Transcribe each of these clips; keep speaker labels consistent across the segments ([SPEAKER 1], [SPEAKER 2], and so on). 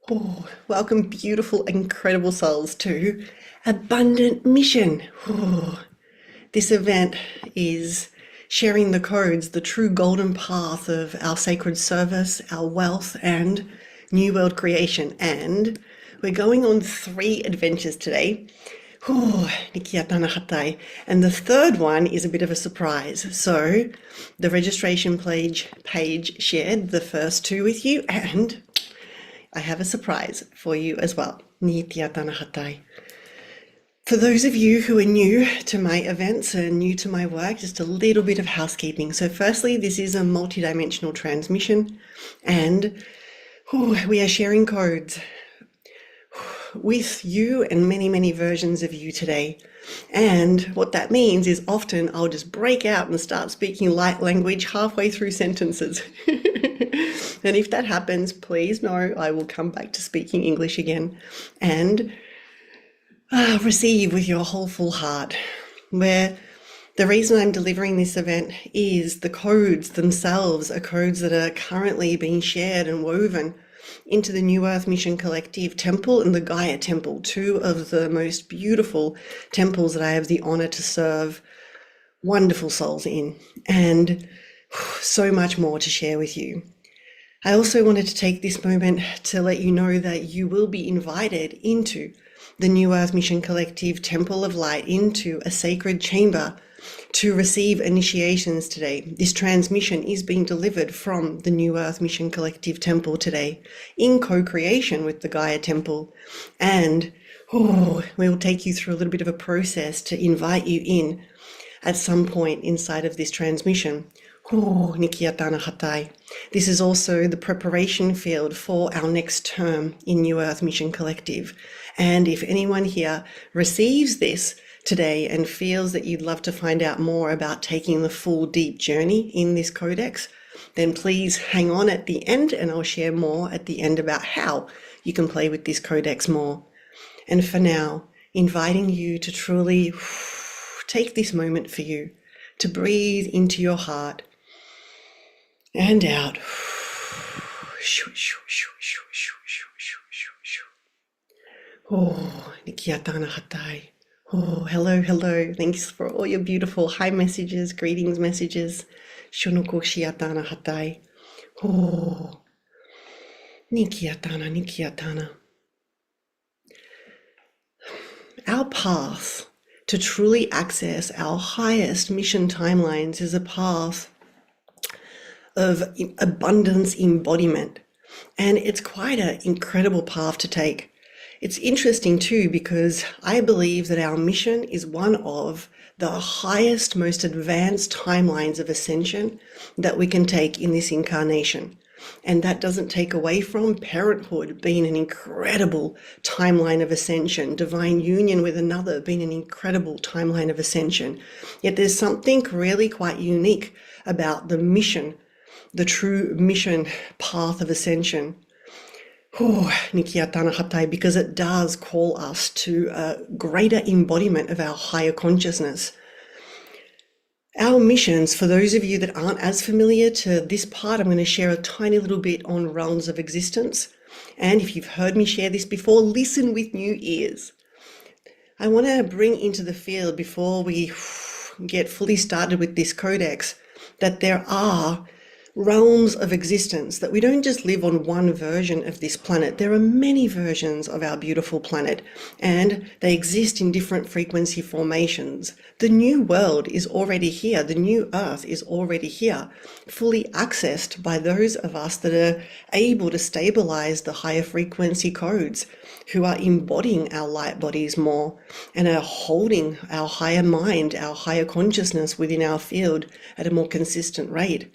[SPEAKER 1] Oh, welcome, beautiful, incredible souls, to Abundant Mission. Oh, this event is sharing the codes, the true golden path of our sacred service, our wealth, and new world creation. And we're going on 3 adventures today. Oh, Nikiatana Hatai. And the third one is a bit of a surprise. So the registration page shared the first 2 with you, and I have a surprise for you as well. Nitiatana Hatai. For those of you who are new to my events and new to my work, just a little bit of housekeeping. So firstly, this is a multidimensional transmission, and we are sharing codes with you and many, many versions of you today. And what that means is often I'll just break out and start speaking light language halfway through sentences. And if that happens, please know I will come back to speaking English again and receive with your whole full heart. Where the reason I'm delivering this event is the codes themselves are codes that are currently being shared and woven into the New Earth Mission Collective Temple and the Gaia Temple, 2 of the most beautiful temples that I have the honor to serve wonderful souls in, and so much more to share with you. I also wanted to take this moment to let you know that you will be invited into the New Earth Mission Collective Temple of Light, into a sacred chamber to receive initiations today. This transmission is being delivered from the New Earth Mission Collective Temple today in co-creation with the Gaia Temple. And we will take you through a little bit of a process to invite you in at some point inside of this transmission. Nikiatana Hatai. This is also the preparation field for our next term in New Earth Mission Collective. And if anyone here receives this today and feels that you'd love to find out more about taking the full deep journey in this codex, then please hang on at the end, and I'll share more at the end about how you can play with this codex more. And for now, inviting you to truly take this moment for you, to breathe into your heart and out. Nikiatana Hatai. Hello, hello. Thanks for all your beautiful hi messages, greetings messages. Shunoko Shiatana Hatai. Nikiatana, Nikiatana. Our path to truly access our highest mission timelines is a path of abundance embodiment. And it's quite an incredible path to take. It's interesting too, because I believe that our mission is one of the highest, most advanced timelines of ascension that we can take in this incarnation. And that doesn't take away from parenthood being an incredible timeline of ascension, divine union with another being an incredible timeline of ascension. Yet there's something really quite unique about the mission, the true mission path of ascension. Nikiatana Hatai, because it does call us to a greater embodiment of our higher consciousness. Our missions, for those of you that aren't as familiar to this part, I'm going to share a tiny little bit on realms of existence. And if you've heard me share this before, listen with new ears. I want to bring into the field, before we get fully started with this codex, that there are realms of existence, that we don't just live on one version of this planet. There are many versions of our beautiful planet, and they exist in different frequency formations. The new world is already here. The new earth is already here, fully accessed by those of us that are able to stabilize the higher frequency codes, who are embodying our light bodies more and are holding our higher mind, our higher consciousness within our field at a more consistent rate.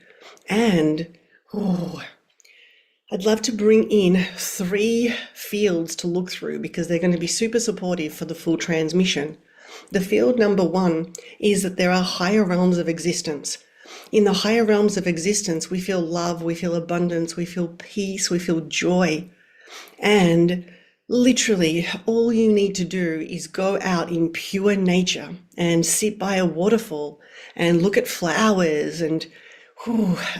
[SPEAKER 1] And I'd love to bring in 3 fields to look through, because they're going to be super supportive for the full transmission. The field number 1 is that there are higher realms of existence. In the higher realms of existence, we feel love, we feel abundance, we feel peace, we feel joy. And literally, all you need to do is go out in pure nature and sit by a waterfall and look at flowers and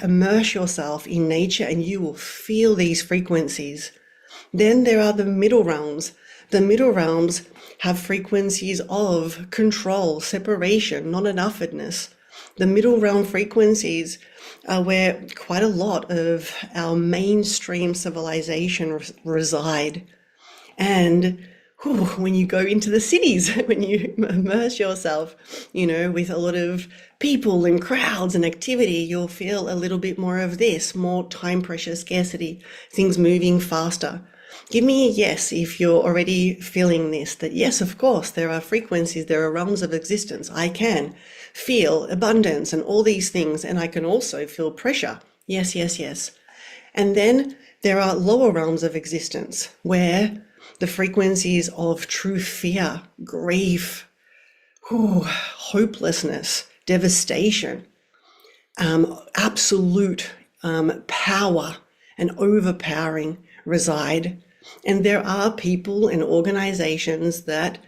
[SPEAKER 1] immerse yourself in nature, and you will feel these frequencies. Then there are the middle realms. The middle realms have frequencies of control, separation, not enoughness. The middle realm frequencies are where quite a lot of our mainstream civilization reside. And when you go into the cities, when you immerse yourself, with a lot of people and crowds and activity, you'll feel a little bit more of this, more time pressure, scarcity, things moving faster. Give me a yes if you're already feeling this, that yes, of course, there are frequencies, there are realms of existence. I can feel abundance and all these things, and I can also feel pressure. Yes, yes, yes. And then there are lower realms of existence where the frequencies of true fear, grief, hopelessness, devastation, absolute power and overpowering reside. And there are people and organizations that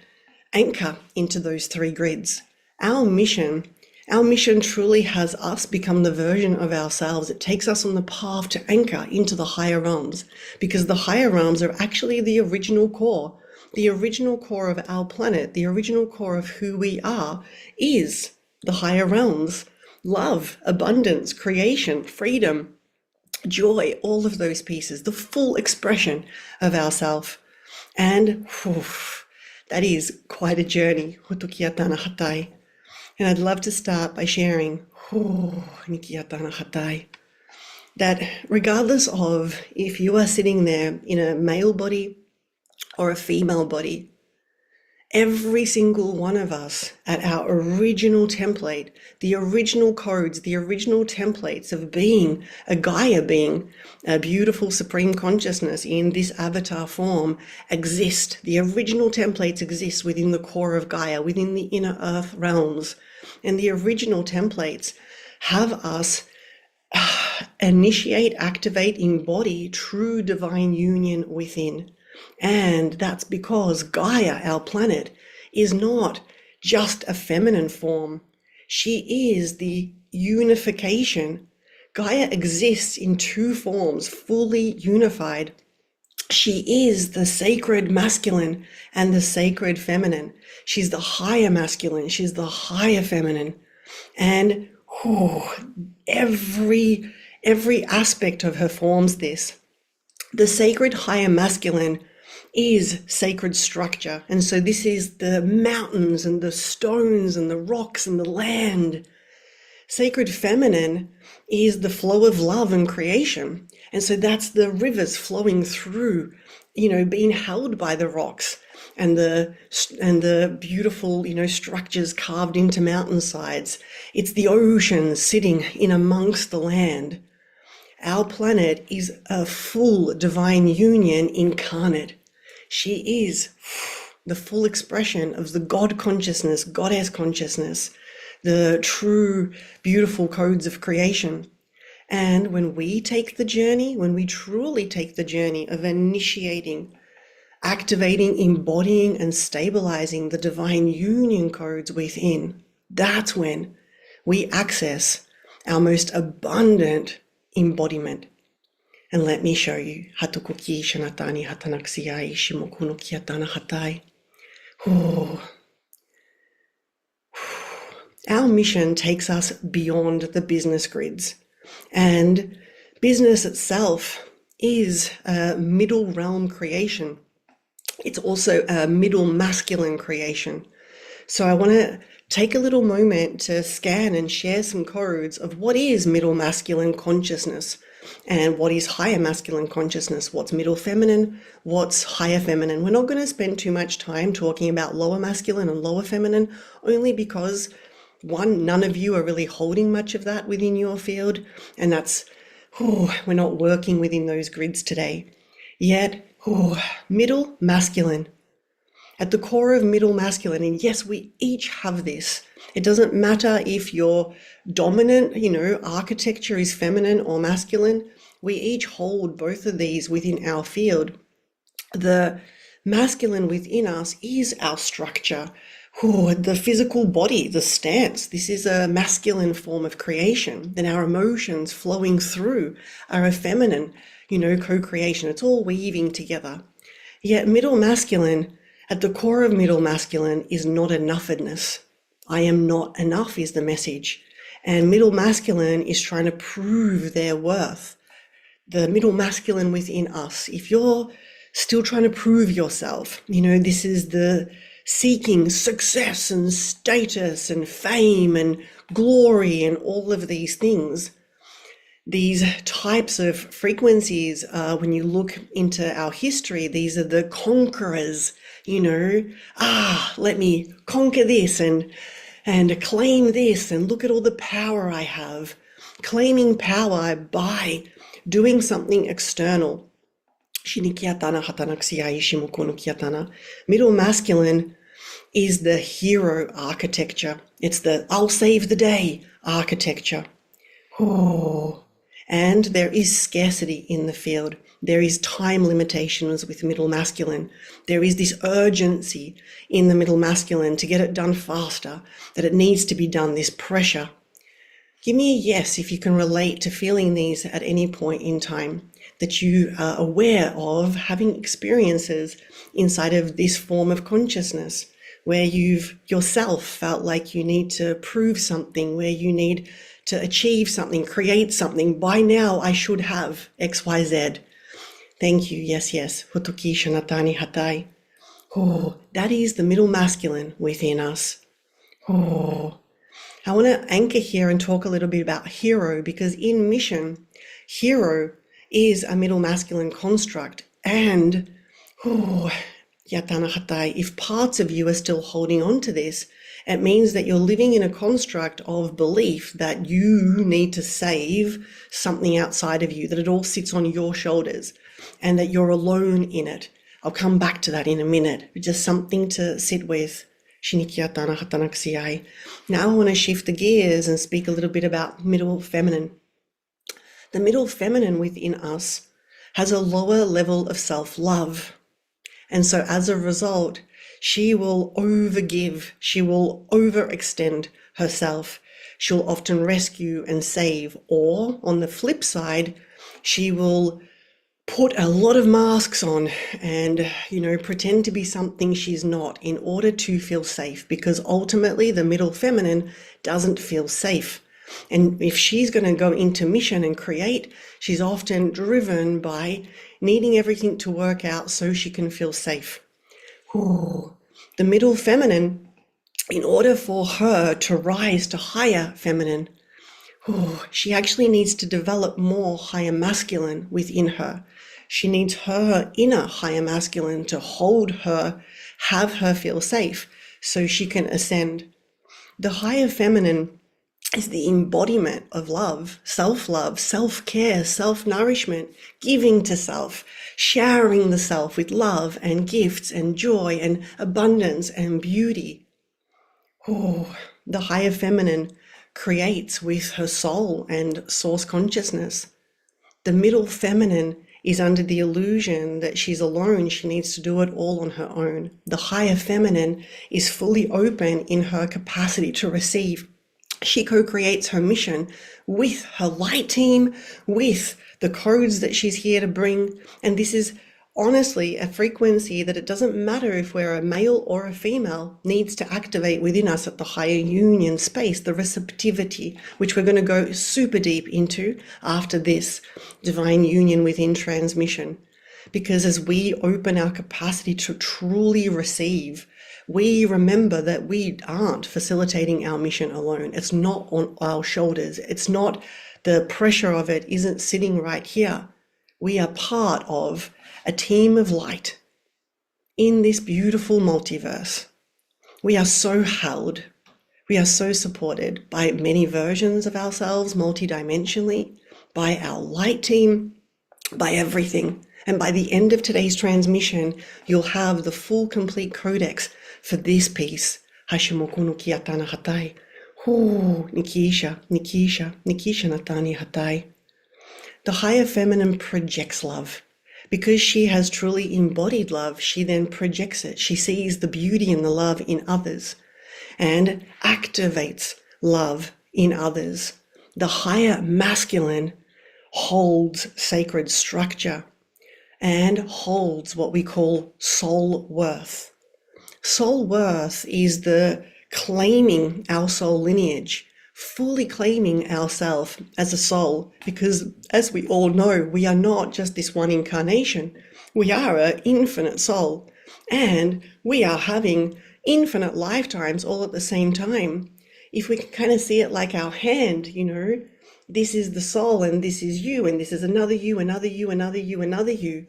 [SPEAKER 1] anchor into those three grids. Our mission truly has us become the version of ourselves. It takes us on the path to anchor into the higher realms, because the higher realms are actually the original core. The original core of our planet, the original core of who we are, is the higher realms. Love, abundance, creation, freedom, joy, all of those pieces, the full expression of ourself. And that is quite a journey. And I'd love to start by sharing that regardless of if you are sitting there in a male body or a female body, every single one of us at our original template, the original codes, the original templates of being a Gaia being, a beautiful supreme consciousness in this avatar form exist. The original templates exist within the core of Gaia, within the inner earth realms. And the original templates have us initiate, activate, embody true divine union within. And that's because Gaia, our planet, is not just a feminine form. She is the unification. Gaia exists in two forms, fully unified. She is the sacred masculine and the sacred feminine. She's the higher masculine. She's the higher feminine. And every aspect of her forms this. The sacred higher masculine is sacred structure. And so this is the mountains and the stones and the rocks and the land. Sacred feminine is the flow of love and creation. And so that's the rivers flowing through, being held by the rocks and the beautiful, structures carved into mountainsides. It's the ocean sitting in amongst the land. Our planet is a full divine union incarnate. She is the full expression of the God consciousness, goddess consciousness, the true, beautiful codes of creation. And when we take the journey, when we truly take the journey of initiating, activating, embodying, and stabilizing the divine union codes within, that's when we access our most abundant embodiment. And let me show you. Hatukuki shanatani hatanaksiai shimokuno kiatana hatai. Our mission takes us beyond the business grids. And business itself is a middle realm creation. It's also a middle masculine creation. So I want to take a little moment to scan and share some codes of what is middle masculine consciousness and what is higher masculine consciousness, what's middle feminine, what's higher feminine. We're not going to spend too much time talking about lower masculine and lower feminine, only because one, none of you are really holding much of that within your field, and that's, we're not working within those grids today. Yet, middle masculine. At the core of middle masculine, and yes, we each have this. It doesn't matter if your dominant, architecture is feminine or masculine. We each hold both of these within our field. The masculine within us is our structure. Oh, the physical body, the stance. This is a masculine form of creation. Then our emotions flowing through are a feminine, co-creation. It's all weaving together. Yet middle masculine, at the core of middle masculine is not enoughness. I am not enough is the message. And middle masculine is trying to prove their worth. The middle masculine within us, if you're still trying to prove yourself, this is the seeking success and status and fame and glory and all of these things. These types of frequencies, when you look into our history, these are the conquerors, let me conquer this and claim this and look at all the power I have. Claiming power by doing something external. Middle masculine is the hero architecture. It's the I'll save the day architecture. Oh. And there is scarcity in the field. There is time limitations with middle masculine. There is this urgency in the middle masculine to get it done faster, that it needs to be done, this pressure. Give me a yes if you can relate to feeling these at any point in time, that you are aware of having experiences inside of this form of consciousness, where you've yourself felt like you need to prove something, where you need to achieve something, create something. By now I should have XYZ. Thank you. Yes, yes. Hotoki shanatani hatai. Oh, that is the middle masculine within us. Oh, I want to anchor here and talk a little bit about hero, because in mission, hero is a middle masculine construct. And yatana hatai, if parts of you are still holding on to this, it means that you're living in a construct of belief that you need to save something outside of you, that it all sits on your shoulders and that you're alone in it. I'll come back to that in a minute. Just something to sit with. Now I want to shift the gears and speak a little bit about middle feminine. The middle feminine within us has a lower level of self-love. And so as a result, she will overgive, she will overextend herself. She'll often rescue and save, or on the flip side, she will put a lot of masks on and, pretend to be something she's not in order to feel safe, because ultimately the middle feminine doesn't feel safe. And if she's going to go into mission and create, she's often driven by needing everything to work out so she can feel safe. Ooh. The middle feminine, in order for her to rise to higher feminine, she actually needs to develop more higher masculine within her. She needs her inner higher masculine to hold her, have her feel safe, so she can ascend. The higher feminine is the embodiment of love, self-care, self-nourishment, giving to self, showering the self with love and gifts and joy and abundance and beauty. The higher feminine creates with her soul and source consciousness. The middle feminine is under the illusion that she's alone, she needs to do it all on her own. The higher feminine is fully open in her capacity to receive. She co-creates her mission with her light team, with the codes that she's here to bring. And this is honestly a frequency that it doesn't matter if we're a male or a female, needs to activate within us at the higher union space, the receptivity, which we're going to go super deep into after this divine union within transmission. Because as we open our capacity to truly receive, we remember that we aren't facilitating our mission alone. It's not on our shoulders. It's not, the pressure of it isn't sitting right here. We are part of a team of light in this beautiful multiverse. We are so held. We are so supported by many versions of ourselves multidimensionally, by our light team, by everything. And by the end of today's transmission, you'll have the full complete codex for this piece. Hashimoku no kiyatana hatai. Nikisha, Nikisha, Nikisha natani hatai. The higher feminine projects love. Because she has truly embodied love, she then projects it. She sees the beauty and the love in others. and activates love in others. The higher masculine holds sacred structure and holds what we call soul worth. Soul worth is the claiming our soul lineage, fully claiming ourself as a soul, because as we all know, we are not just this one incarnation. We are an infinite soul, and we are having infinite lifetimes all at the same time. If we can kind of see it like our hand, this is the soul and this is you, and this is another you, another you, another you, another you.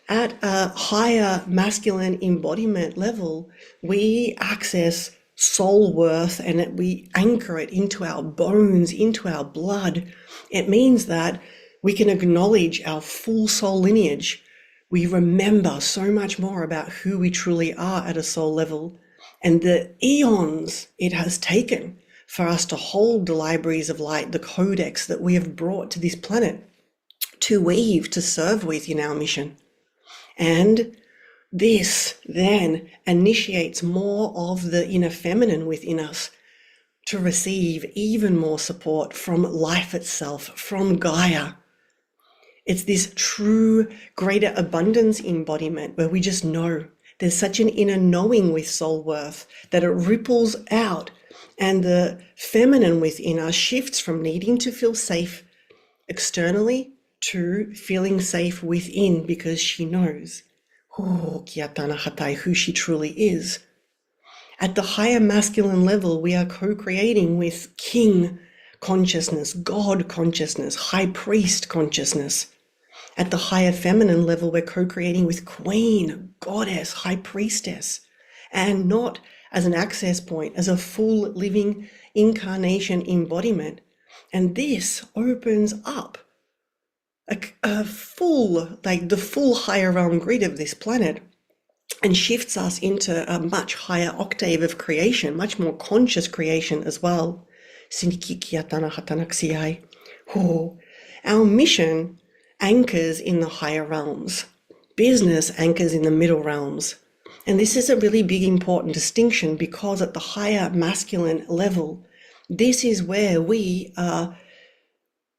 [SPEAKER 1] At a higher masculine embodiment level, we access soul worth and we anchor it into our bones, into our blood. It means that we can acknowledge our full soul lineage. We remember so much more about who we truly are at a soul level, and the eons it has taken for us to hold the libraries of light, the codex that we have brought to this planet to weave, to serve with in our mission. And this then initiates more of the inner feminine within us to receive even more support from life itself, from Gaia. It's this true greater abundance embodiment where we just know there's such an inner knowing with soul worth that it ripples out, and the feminine within us shifts from needing to feel safe externally to feeling safe within, because she knows who she truly is. At the higher masculine level, we are co-creating with king consciousness, God consciousness, high priest consciousness. At the higher feminine level, we're co-creating with queen, goddess, high priestess, and not as an access point, as a full living incarnation embodiment. And this opens up a full, like the full higher realm grid of this planet, and shifts us into a much higher octave of creation, much more conscious creation as well. Our mission anchors in the higher realms. Business anchors in the middle realms. And this is a really big important distinction, because at the higher masculine level, this is where we are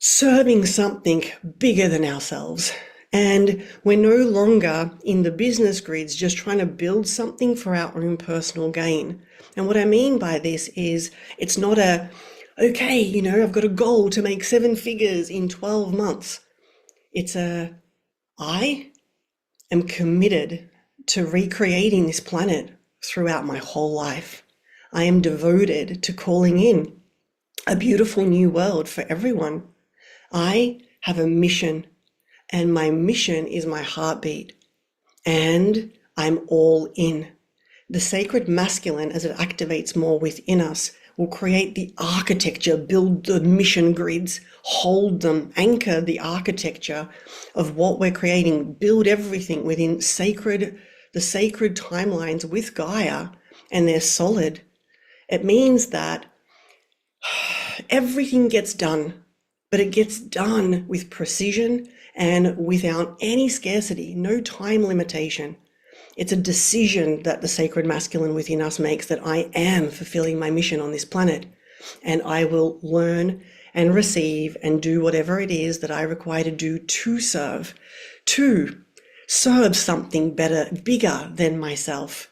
[SPEAKER 1] serving something bigger than ourselves. And we're no longer in the business grids just trying to build something for our own personal gain. And what I mean by this is, it's not okay, I've got a goal to make 7 figures in 12 months. It's I am committed to recreating this planet throughout my whole life. I am devoted to calling in a beautiful new world for everyone. I have a mission, and my mission is my heartbeat, and I'm all in. The sacred masculine, as it activates more within us, will create the architecture, build the mission grids, hold them, anchor the architecture of what we're creating, build everything within the sacred timelines with Gaia, and they're solid. It means that everything gets done, but it gets done with precision and without any scarcity, no time limitation. It's a decision that the sacred masculine within us makes, that I am fulfilling my mission on this planet, and I will learn and receive and do whatever it is that I require to do to serve something better, bigger than myself.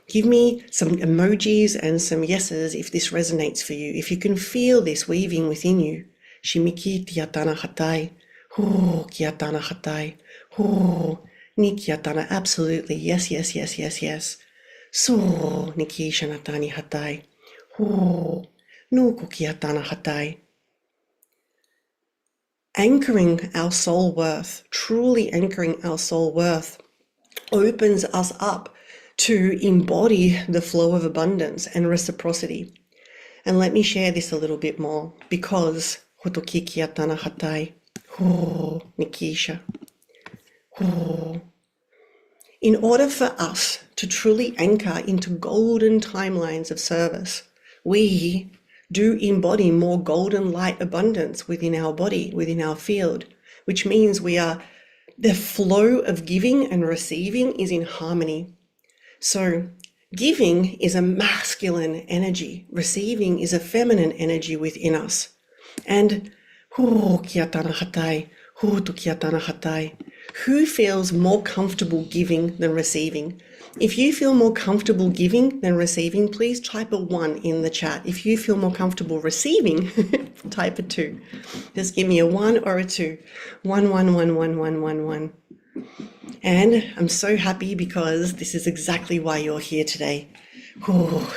[SPEAKER 1] Give me some emojis and some yeses if this resonates for you, if you can feel this weaving within you. Shimiki tiatana hatai, hu kiatana hatai, hu ni kiatana, absolutely, yes, yes, yes, yes, yes. So niki shanatani hatai, hu nuku kiatana hatai. Anchoring our soul worth, truly anchoring our soul worth, opens us up to embody the flow of abundance and reciprocity. And let me share this a little bit more, because hotoki kiatana hatai, ho nikisha, ho. In order for us to truly anchor into golden timelines of service, we do embody more golden light abundance within our body, within our field, which means the flow of giving and receiving is in harmony. So Giving is a masculine energy. Receiving is a feminine energy within us. And who feels more comfortable giving than receiving? If you feel more comfortable giving than receiving, please type a 1 in the chat. If you feel more comfortable receiving, type a 2. Just give me a 1 or a 2. 1, 1, 1, 1, 1, 1, 1. And I'm so happy because this is exactly why you're here today.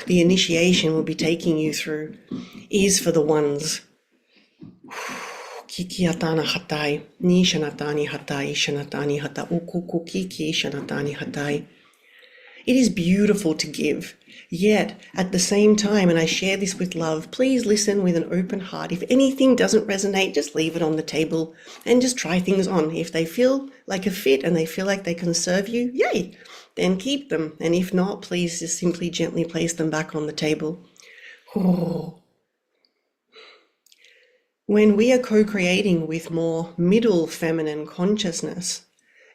[SPEAKER 1] The initiation we'll be taking you through is for the ones. Kiki atana hatai, ni shanatani hatai, shanatani hata ukuku kiki shanatani hatai. It is beautiful to give, yet at the same time, and I share this with love, please listen with an open heart. If anything doesn't resonate, just leave it on the table and just try things on. If they feel like a fit and they feel like they can serve you, yay, then keep them. And if not, please just simply gently place them back on the table. When we are co-creating with more middle feminine consciousness,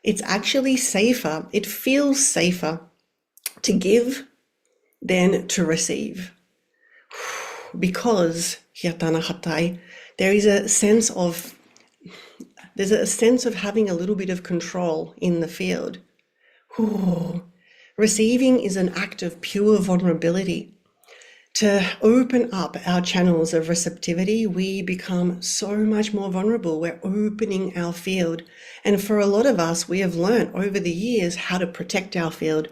[SPEAKER 1] it's actually safer, it feels safer to give than to receive. Because there's a sense of having a little bit of control in the field. Receiving is an act of pure vulnerability. To open up our channels of receptivity, we become so much more vulnerable. We're opening our field. And for a lot of us, we have learned over the years how to protect our field.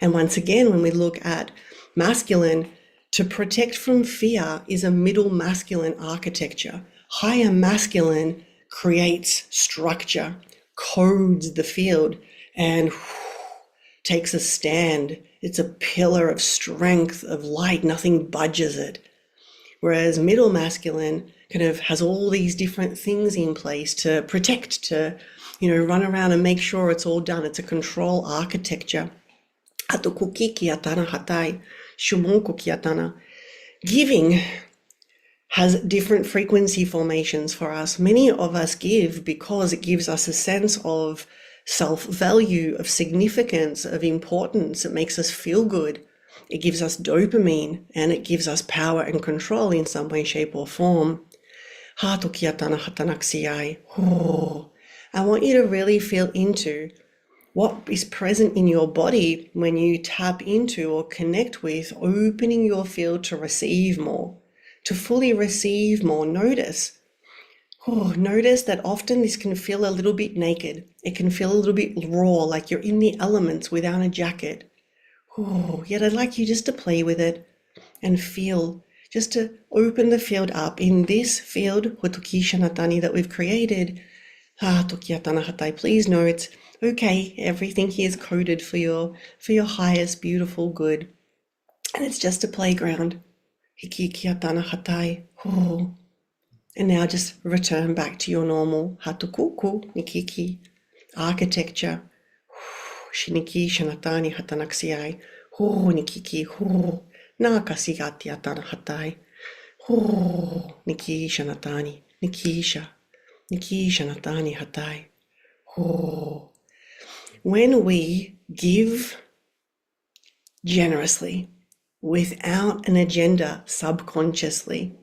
[SPEAKER 1] And once again, when we look at masculine, to protect from fear is a middle masculine architecture. Higher masculine creates structure, codes the field, and takes a stand. It's a pillar of strength, of light. Nothing budges it. Whereas middle masculine kind of has all these different things in place to protect, to, run around and make sure it's all done. It's a control architecture. Giving has different frequency formations for us. Many of us give because it gives us a sense of self-value, of significance, of importance. It makes us feel good. It gives us dopamine, and it gives us power and control in some way, shape, or form. I want you to really feel into what is present in your body when you tap into or connect with opening your field to receive more, to fully receive more. Notice that often this can feel a little bit naked. It can feel a little bit raw, like you're in the elements without a jacket. Yet I'd like you just to play with it and feel, just to open the field up. In this field, Hotoki Shanatani, that we've created, please know it's okay. Everything here is coded for your highest beautiful good. And it's just a playground. And now just return back to your normal hatukuku nikiki architecture. Shiniki shanatani hatanaksiai. Nikiki nakasigati atana hatai. Niki shanatani nikisha. Niki shanatani hatai. When we give generously, without an agenda subconsciously,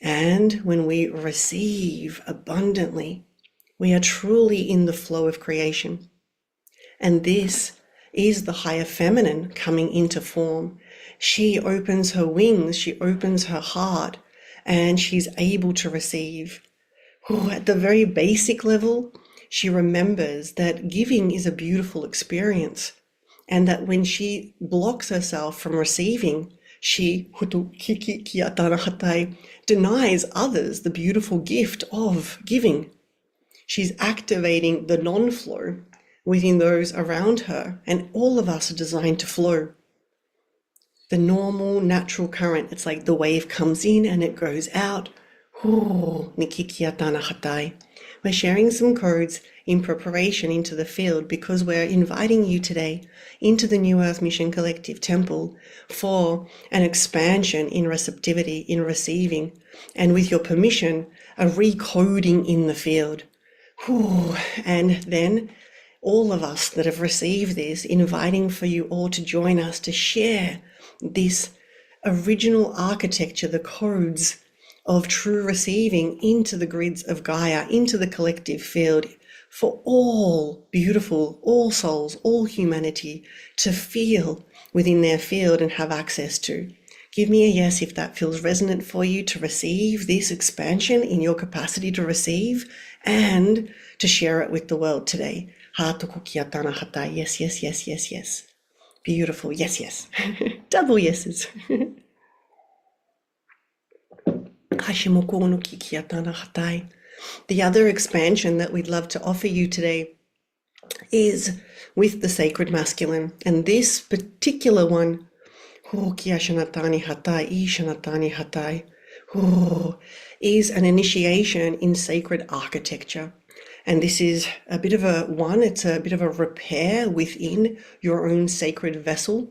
[SPEAKER 1] and when we receive abundantly, we are truly in the flow of creation. And this is the higher feminine coming into form. She opens her wings, she opens her heart, and she's able to receive. At the very basic level, she remembers that giving is a beautiful experience, and that when she blocks herself from receiving, she denies others the beautiful gift of giving. She's activating the non-flow within those around her, and all of us are designed to flow. The normal, natural current, it's like the wave comes in and it goes out. We're sharing some codes in preparation into the field because we're inviting you today into the New Earth Mission Collective Temple for an expansion in receptivity, in receiving, and with your permission, a recoding in the field. And then all of us that have received this, inviting for you all to join us to share this original architecture, the codes of true receiving into the grids of Gaia, into the collective field, for all beautiful, all souls, all humanity to feel within their field and have access to. Give me a yes if that feels resonant for you, to receive this expansion in your capacity to receive and to share it with the world today. Yes, yes, yes, yes, yes. Beautiful. Yes, yes. Double yeses. The other expansion that we'd love to offer you today is with the sacred masculine. And this particular one is an initiation in sacred architecture. And this is a bit of it's a bit of a repair within your own sacred vessel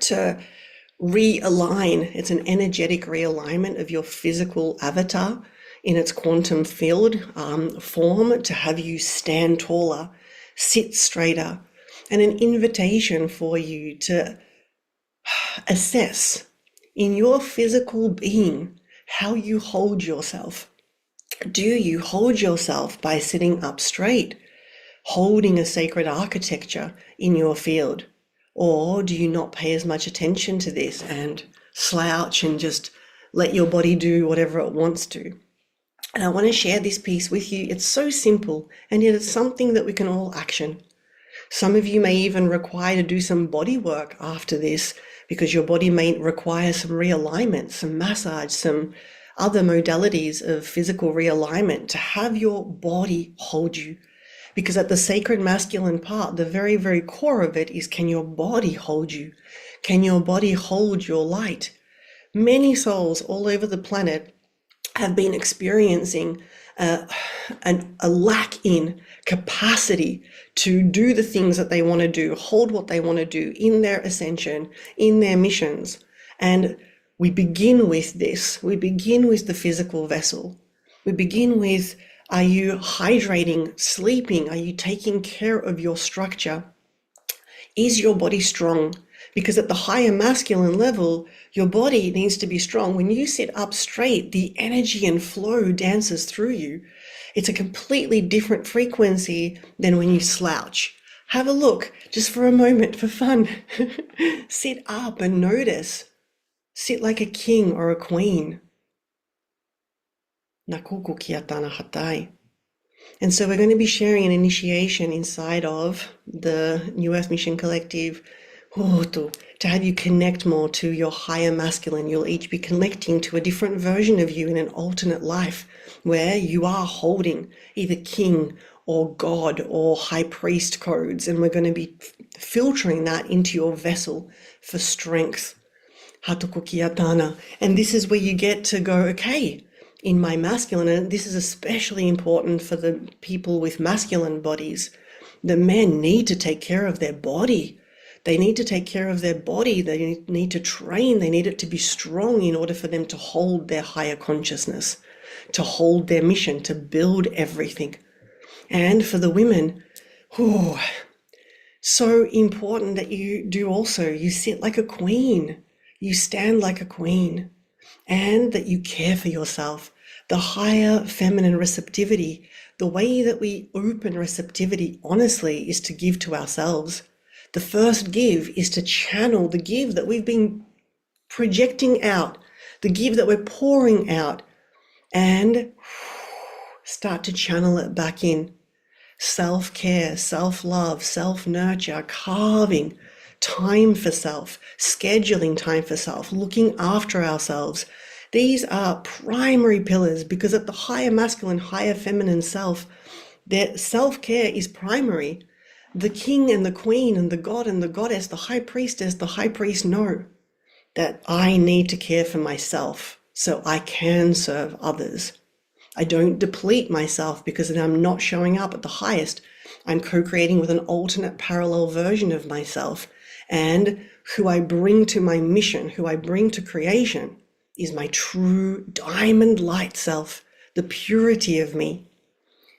[SPEAKER 1] to realign. It's an energetic realignment of your physical avatar in its quantum field form to have you stand taller, sit straighter, and an invitation for you to assess in your physical being how you hold yourself. Do you hold yourself by sitting up straight, holding a sacred architecture in your field? Or do you not pay as much attention to this and slouch and just let your body do whatever it wants to? And I want to share this piece with you. It's so simple, and yet it's something that we can all action. Some of you may even require to do some body work after this, because your body may require some realignment, some massage, some other modalities of physical realignment to have your body hold you. Because at the sacred masculine part, the very, very core of it is, can your body hold you? Can your body hold your light? Many souls all over the planet have been experiencing a lack in capacity to do the things that they want to do, hold what they want to do in their ascension, in their missions. And we begin with this. We begin with the physical vessel. We begin with, are you hydrating, sleeping? Are you taking care of your structure? Is your body strong? Because at the higher masculine level, your body needs to be strong. When you sit up straight, the energy and flow dances through you. It's a completely different frequency than when you slouch. Have a look, just for a moment, for fun. Sit up and notice. Sit like a king or a queen. Nakuku kiatana hatai. And so we're going to be sharing an initiation inside of the New Earth Mission Collective to have you connect more to your higher masculine. You'll each be connecting to a different version of you in an alternate life where you are holding either king or God or high priest codes. And we're going to be filtering that into your vessel for strength. And this is where you get to go, okay, in my masculine, and this is especially important for the people with masculine bodies, the men need to take care of their body. They need to take care of their body. They need to train. They need it to be strong in order for them to hold their higher consciousness, to hold their mission, to build everything. And for the women, so important that you do also, you sit like a queen, you stand like a queen, and that you care for yourself. The higher feminine receptivity, the way that we open receptivity, honestly, is to give to ourselves. The first give is to channel the give that we've been projecting out, the give that we're pouring out, and start to channel it back in. Self-care, self-love, self-nurture, carving time for self, scheduling time for self, looking after ourselves. These are primary pillars, because at the higher masculine, higher feminine self, their self-care is primary. The king and the queen and the god and the goddess, the high priestess, the high priest know that I need to care for myself so I can serve others. I don't deplete myself because then I'm not showing up at the highest. I'm co-creating with an alternate parallel version of myself. And who I bring to my mission, who I bring to creation, is my true diamond light self, the purity of me.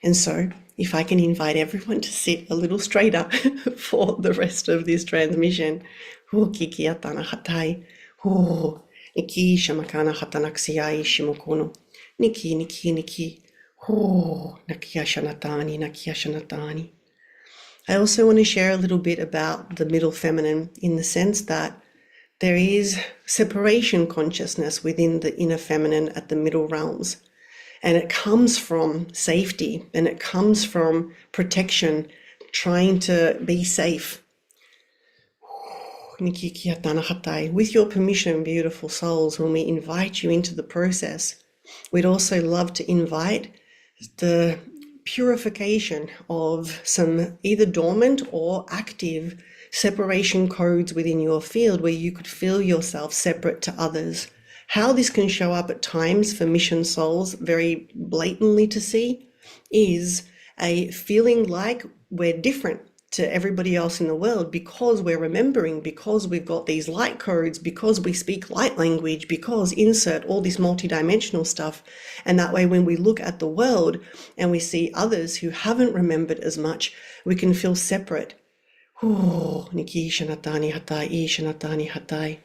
[SPEAKER 1] And so if I can invite everyone to sit a little straighter for the rest of this transmission. Kiki atana hatai. Niki shamakana hatanaksiai shimokono. Niki. Nakia shanatani. I also want to share a little bit about the middle feminine in the sense that there is separation consciousness within the inner feminine at the middle realms. And it comes from safety and it comes from protection, trying to be safe. With your permission, beautiful souls, when we invite you into the process, we'd also love to invite the purification of some either dormant or active separation codes within your field where you could feel yourself separate to others. How this can show up at times for mission souls very blatantly to see is a feeling like we're different to everybody else in the world because we're remembering, because we've got these light codes, because we speak light language, because insert all this multidimensional stuff. And that way, when we look at the world and we see others who haven't remembered as much, we can feel separate. Niki shanatani hatai, shanatani hatai.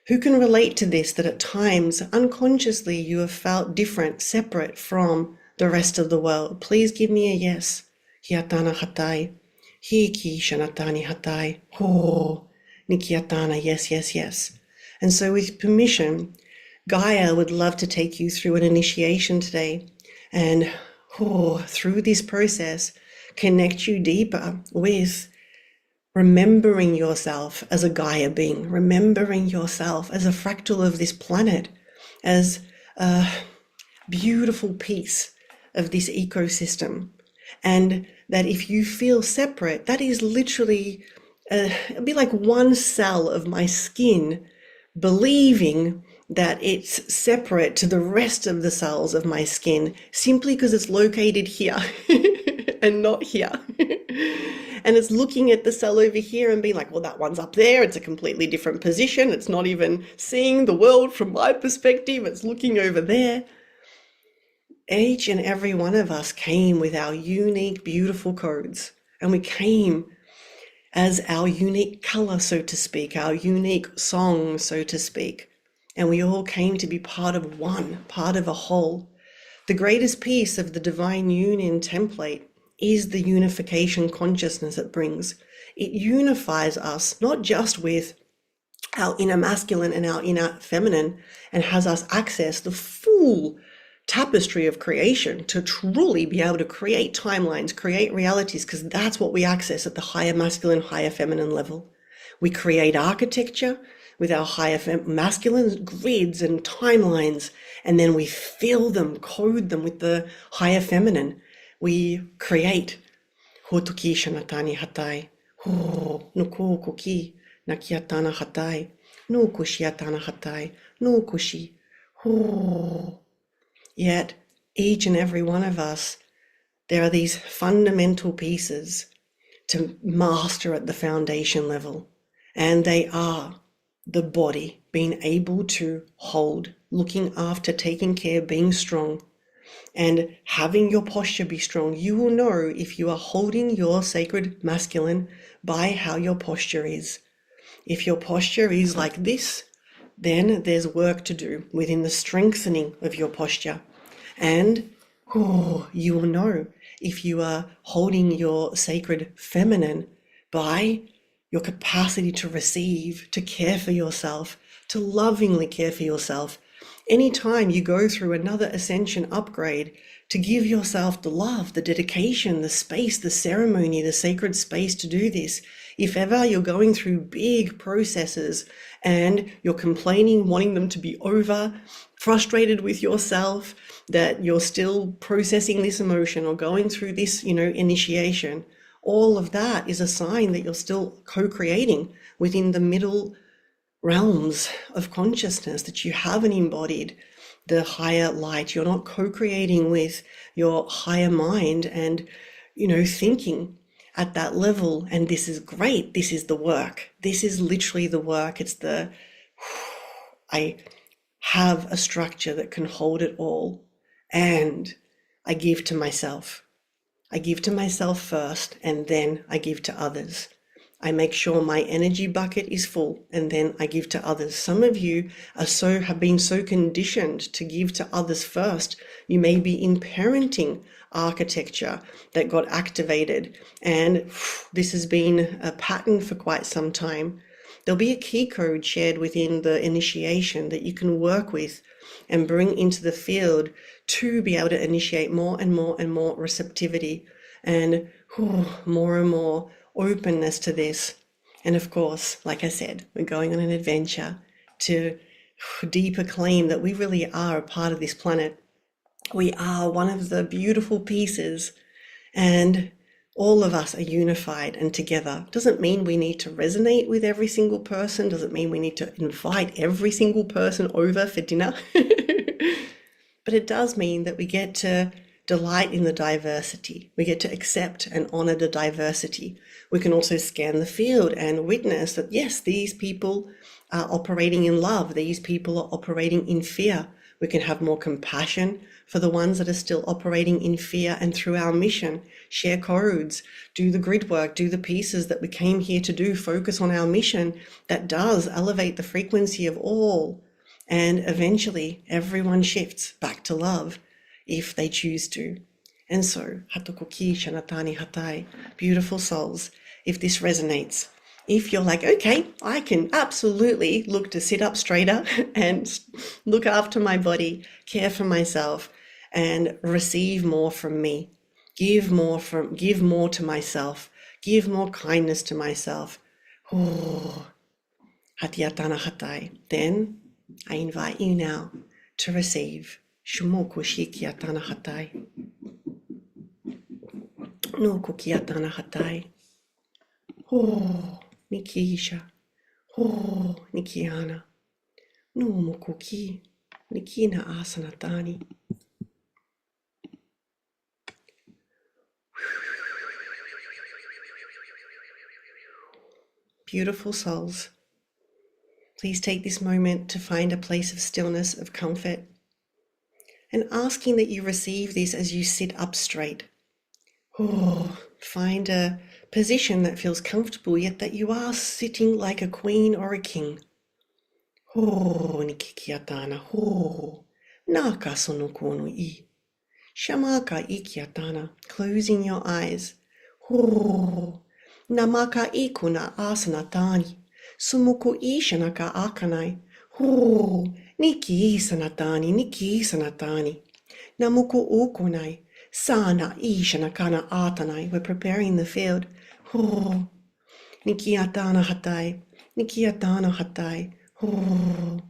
[SPEAKER 1] Who can relate to this, that at times, unconsciously, you have felt different, separate from the rest of the world? Please give me a yes. Hiatana hatai. Hiki shanatani hatai. Nikiatana, yes. And so with permission, Gaia would love to take you through an initiation today and through this process, connect you deeper with remembering yourself as a Gaia being, remembering yourself as a fractal of this planet, as a beautiful piece of this ecosystem. And that if you feel separate, that is literally, it'd be like one cell of my skin believing that it's separate to the rest of the cells of my skin simply because it's located here and not here. And it's looking at the cell over here and being like, well, that one's up there. It's a completely different position. It's not even seeing the world from my perspective. It's looking over there. Each and every one of us came with our unique, beautiful codes. And we came as our unique color, so to speak, our unique song, so to speak. And we all came to be part of one, part of a whole. The greatest piece of the divine union template is the unification consciousness it brings. It unifies us not just with our inner masculine and our inner feminine, and has us access the full tapestry of creation to truly be able to create timelines, create realities, because that's what we access at the higher masculine, higher feminine level. We create architecture with our higher masculine grids and timelines, and then we fill them, code them with the higher feminine. We create hotuki shanatani hatai, nuku kuki nakiatana hatai, nukushiatana hatai, nukushi. Yet each and every one of us, there are these fundamental pieces to master at the foundation level, and they are the body being able to hold, looking after, taking care, being strong, and having your posture be strong. You will know if you are holding your sacred masculine by how your posture is. If your posture is like this, then there's work to do within the strengthening of your posture. And you will know if you are holding your sacred feminine by your capacity to receive, to care for yourself, to lovingly care for yourself. Anytime you go through another ascension upgrade, to give yourself the love, the dedication, the space, the ceremony, the sacred space to do this. If ever you're going through big processes and you're complaining, wanting them to be over, frustrated with yourself, that you're still processing this emotion or going through this, initiation, all of that is a sign that you're still co-creating within the middle realms of consciousness, that you haven't embodied the higher light. You're not co-creating with your higher mind and, thinking at that level. And this is great. This is the work. This is literally the work. It's I have a structure that can hold it all, and I give to myself. I give to myself first, and then I give to others. I make sure my energy bucket is full, and then I give to others. Some of you have been so conditioned to give to others first. You may be in parenting architecture that got activated, and this has been a pattern for quite some time. There'll be a key code shared within the initiation that you can work with and bring into the field to be able to initiate more and more and more receptivity and more and more openness to this. And of course, like I said, we're going on an adventure to deeper claim that we really are a part of this planet. We are one of the beautiful pieces, and all of us are unified and together. Doesn't mean we need to resonate with every single person. Doesn't mean we need to invite every single person over for dinner. But it does mean that we get to delight in the diversity. We get to accept and honor the diversity. We can also scan the field and witness that, yes, these people are operating in love. These people are operating in fear. We can have more compassion for the ones that are still operating in fear, and through our mission, share codes, do the grid work, do the pieces that we came here to do, focus on our mission that does elevate the frequency of all. And eventually everyone shifts back to love if they choose to. And so, hatokoki shanatani hatai, beautiful souls, if this resonates, if you're like, okay, I can absolutely look to sit up straighter and look after my body, care for myself, and receive more from me, give more to myself, give more kindness to myself. Oh, hatiatana hatai. Then I invite you now to receive Shumoku shikiatana hatai. No kukiatana hatai. Oh, Nikisha. Oh, Nikiana. No mokuki. Nikina asanatani. Beautiful souls. Please take this moment to find a place of stillness, of comfort, and asking that you receive this as you sit up straight. Oh, find a position that feels comfortable, yet that you are sitting like a queen or a king. Oh, nikikiatana, oh, naka sonokono I. Shamaka ikiatana, closing your eyes. Oh, namaka ikuna asanatani. Sumuku ishanaka akanai. Oh, niki sanatani. Namuku ukunai. Sana ishanakana atanai. We're preparing the field. Oh, nikiatana hatai. Oh,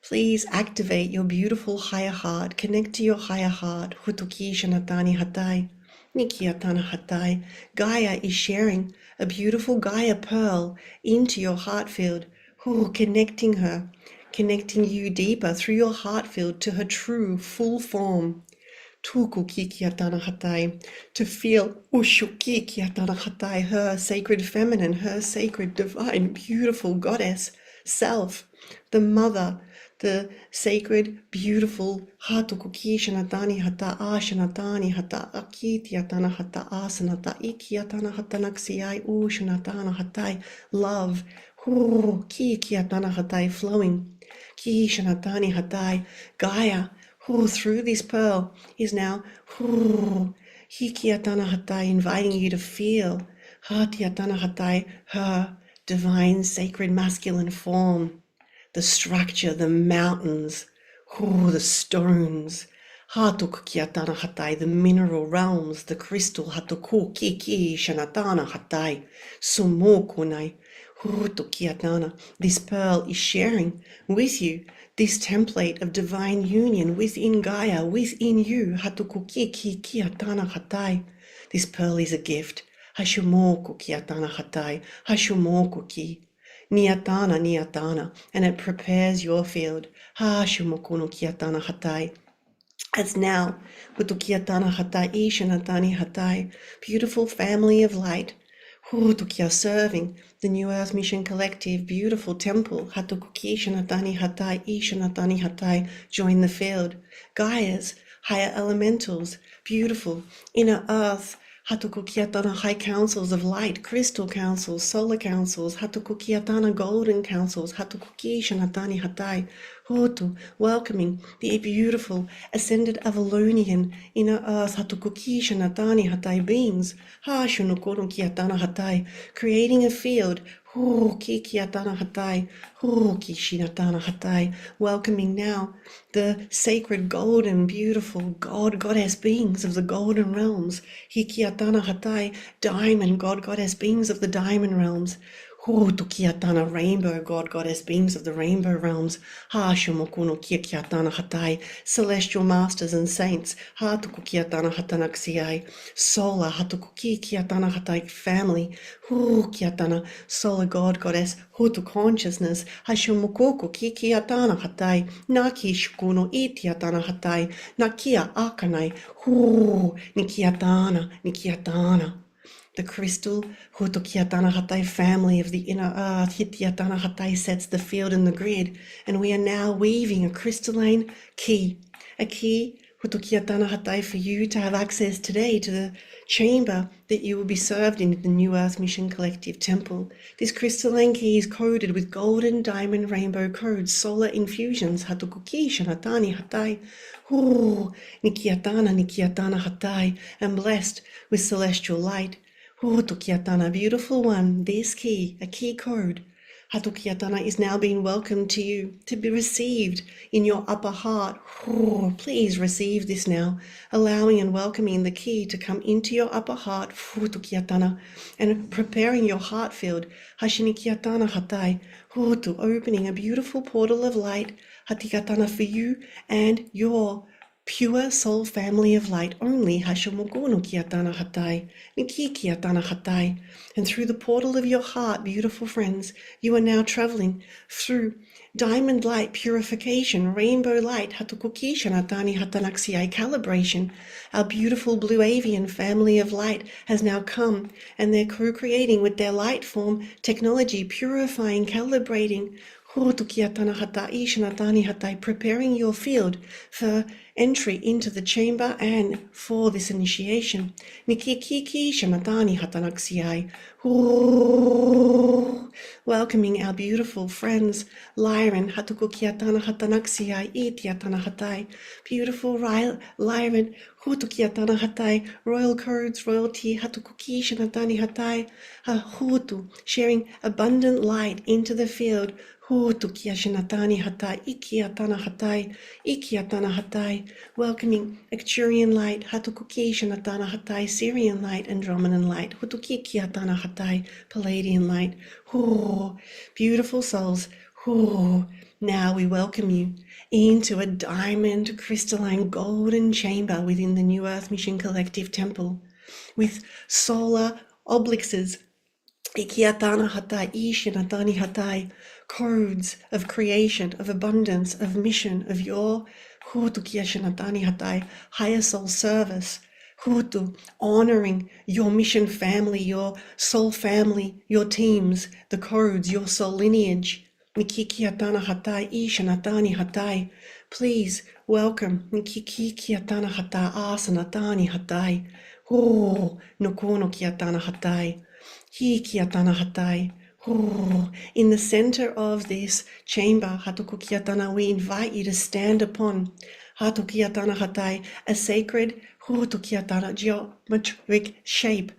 [SPEAKER 1] please activate your beautiful higher heart. Connect to your higher heart. Hutuki shanatani hatai. Nikiatana hatai. Gaia is sharing a beautiful Gaia pearl into your heart field. Connecting you deeper through your heart field to her true full form. Tuku kikiatana hatai, to feel ushuki kiatana hatai, her sacred feminine, her sacred divine, beautiful goddess self, the mother, the sacred, beautiful hatukuki shanatani hata ashanatani hata akitiatana hata asanata ikiatana hata naksiai ushanatana hatai, love, ki kiatana hatai, flowing, ki shanatani hatai, Gaia, who through this pearl is now hikiatana hatai, inviting you to feel hatiatana hatai, her divine sacred masculine form, the structure, the mountains, the stones, hatukiatana hatai, the mineral realms, the crystal hatuku kiki shanatana hatai, sumokunai. This pearl is sharing with you this template of divine union within Gaia, within you. This pearl is a gift. Niatana, and it prepares your field. As now, beautiful family of light, serving the New Earth Mission Collective, beautiful temple, join the field. Gaia's higher elementals, beautiful inner earth, Hatuku kiatana high councils of light, crystal councils, solar councils, hatuku kiatana golden councils, hatuku ki shanatani hatai, hotu, welcoming the beautiful ascended Avalonian inner earth, hatuku ki shanatani hatai beings, ha shunukuru kiatana hatai, creating a field, hu ki kiatana hatai, hu ki shinatana hatai, welcoming now the sacred golden beautiful god goddess beings of the golden realms, hikiatana hatai, diamond god goddess beings of the diamond realms, tukiatana rainbow god goddess beings of the rainbow realms, ha shumokuno kiatana hatai, celestial masters and saints, ha tukukiatana hatanaxiai, sola hatukuki kiatana hatai family, kiatana solar god goddess, hutu consciousness, hashumukuku kiatana hatai, naki shukuno itiatana hatai, nakia akanai, nikiatana. The crystal Hutukiatana Hatai family of the inner earth, Hitiatana Hatai, sets the field and the grid, and we are now weaving a crystalline key, a key Hutukiatana Hatai for you to have access today to the chamber that you will be served in the New Earth Mission Collective Temple. This crystalline key is coded with golden diamond rainbow codes, solar infusions, Hatukuki Shanatani Hatai, Nikiatana Hatai, and blessed with celestial light. Tukiatana, beautiful one, this key, a key code. Hatukiatana is now being welcomed to you, to be received in your upper heart. Please receive this now, allowing and welcoming the key to come into your upper heart, Tukiatana, and preparing your heart field, Hashinikiatana Hatai, to opening a beautiful portal of light, Hatikatana, for you and your pure soul family of light only, Hashamogunu kiatana hatai, Niki kiatana hatai. And through the portal of your heart, beautiful friends, you are now traveling through diamond light purification, rainbow light, Hatukuki shanatani hatanaxiai calibration. Our beautiful blue avian family of light has now come, and they're co-creating with their light form technology, purifying, calibrating, preparing your field for entry into the chamber and for this initiation. Welcoming our beautiful friends, Lyran, beautiful Lyran, royal codes, royalty, sharing abundant light into the field. Welcoming Acturian light, Syrian light, Andromedan light, Palladian light. Beautiful souls. Now we welcome you into a diamond crystalline golden chamber within the New Earth Mission Collective Temple with solar oblixes, Ikiatana hatai, Ishinatani hatai, codes of creation, of abundance, of mission, of your Hutukiashinatani hatai, higher soul service, Hutu, honoring your mission family, your soul family, your teams, the codes, your soul lineage. Nikikiatana hatai, Ishinatani hatai. Please welcome Nikikiatana hatai, Asanatani hatai. Nukono kiatana hatai. In the center of this chamber, we invite you to stand upon a sacred geometric shape,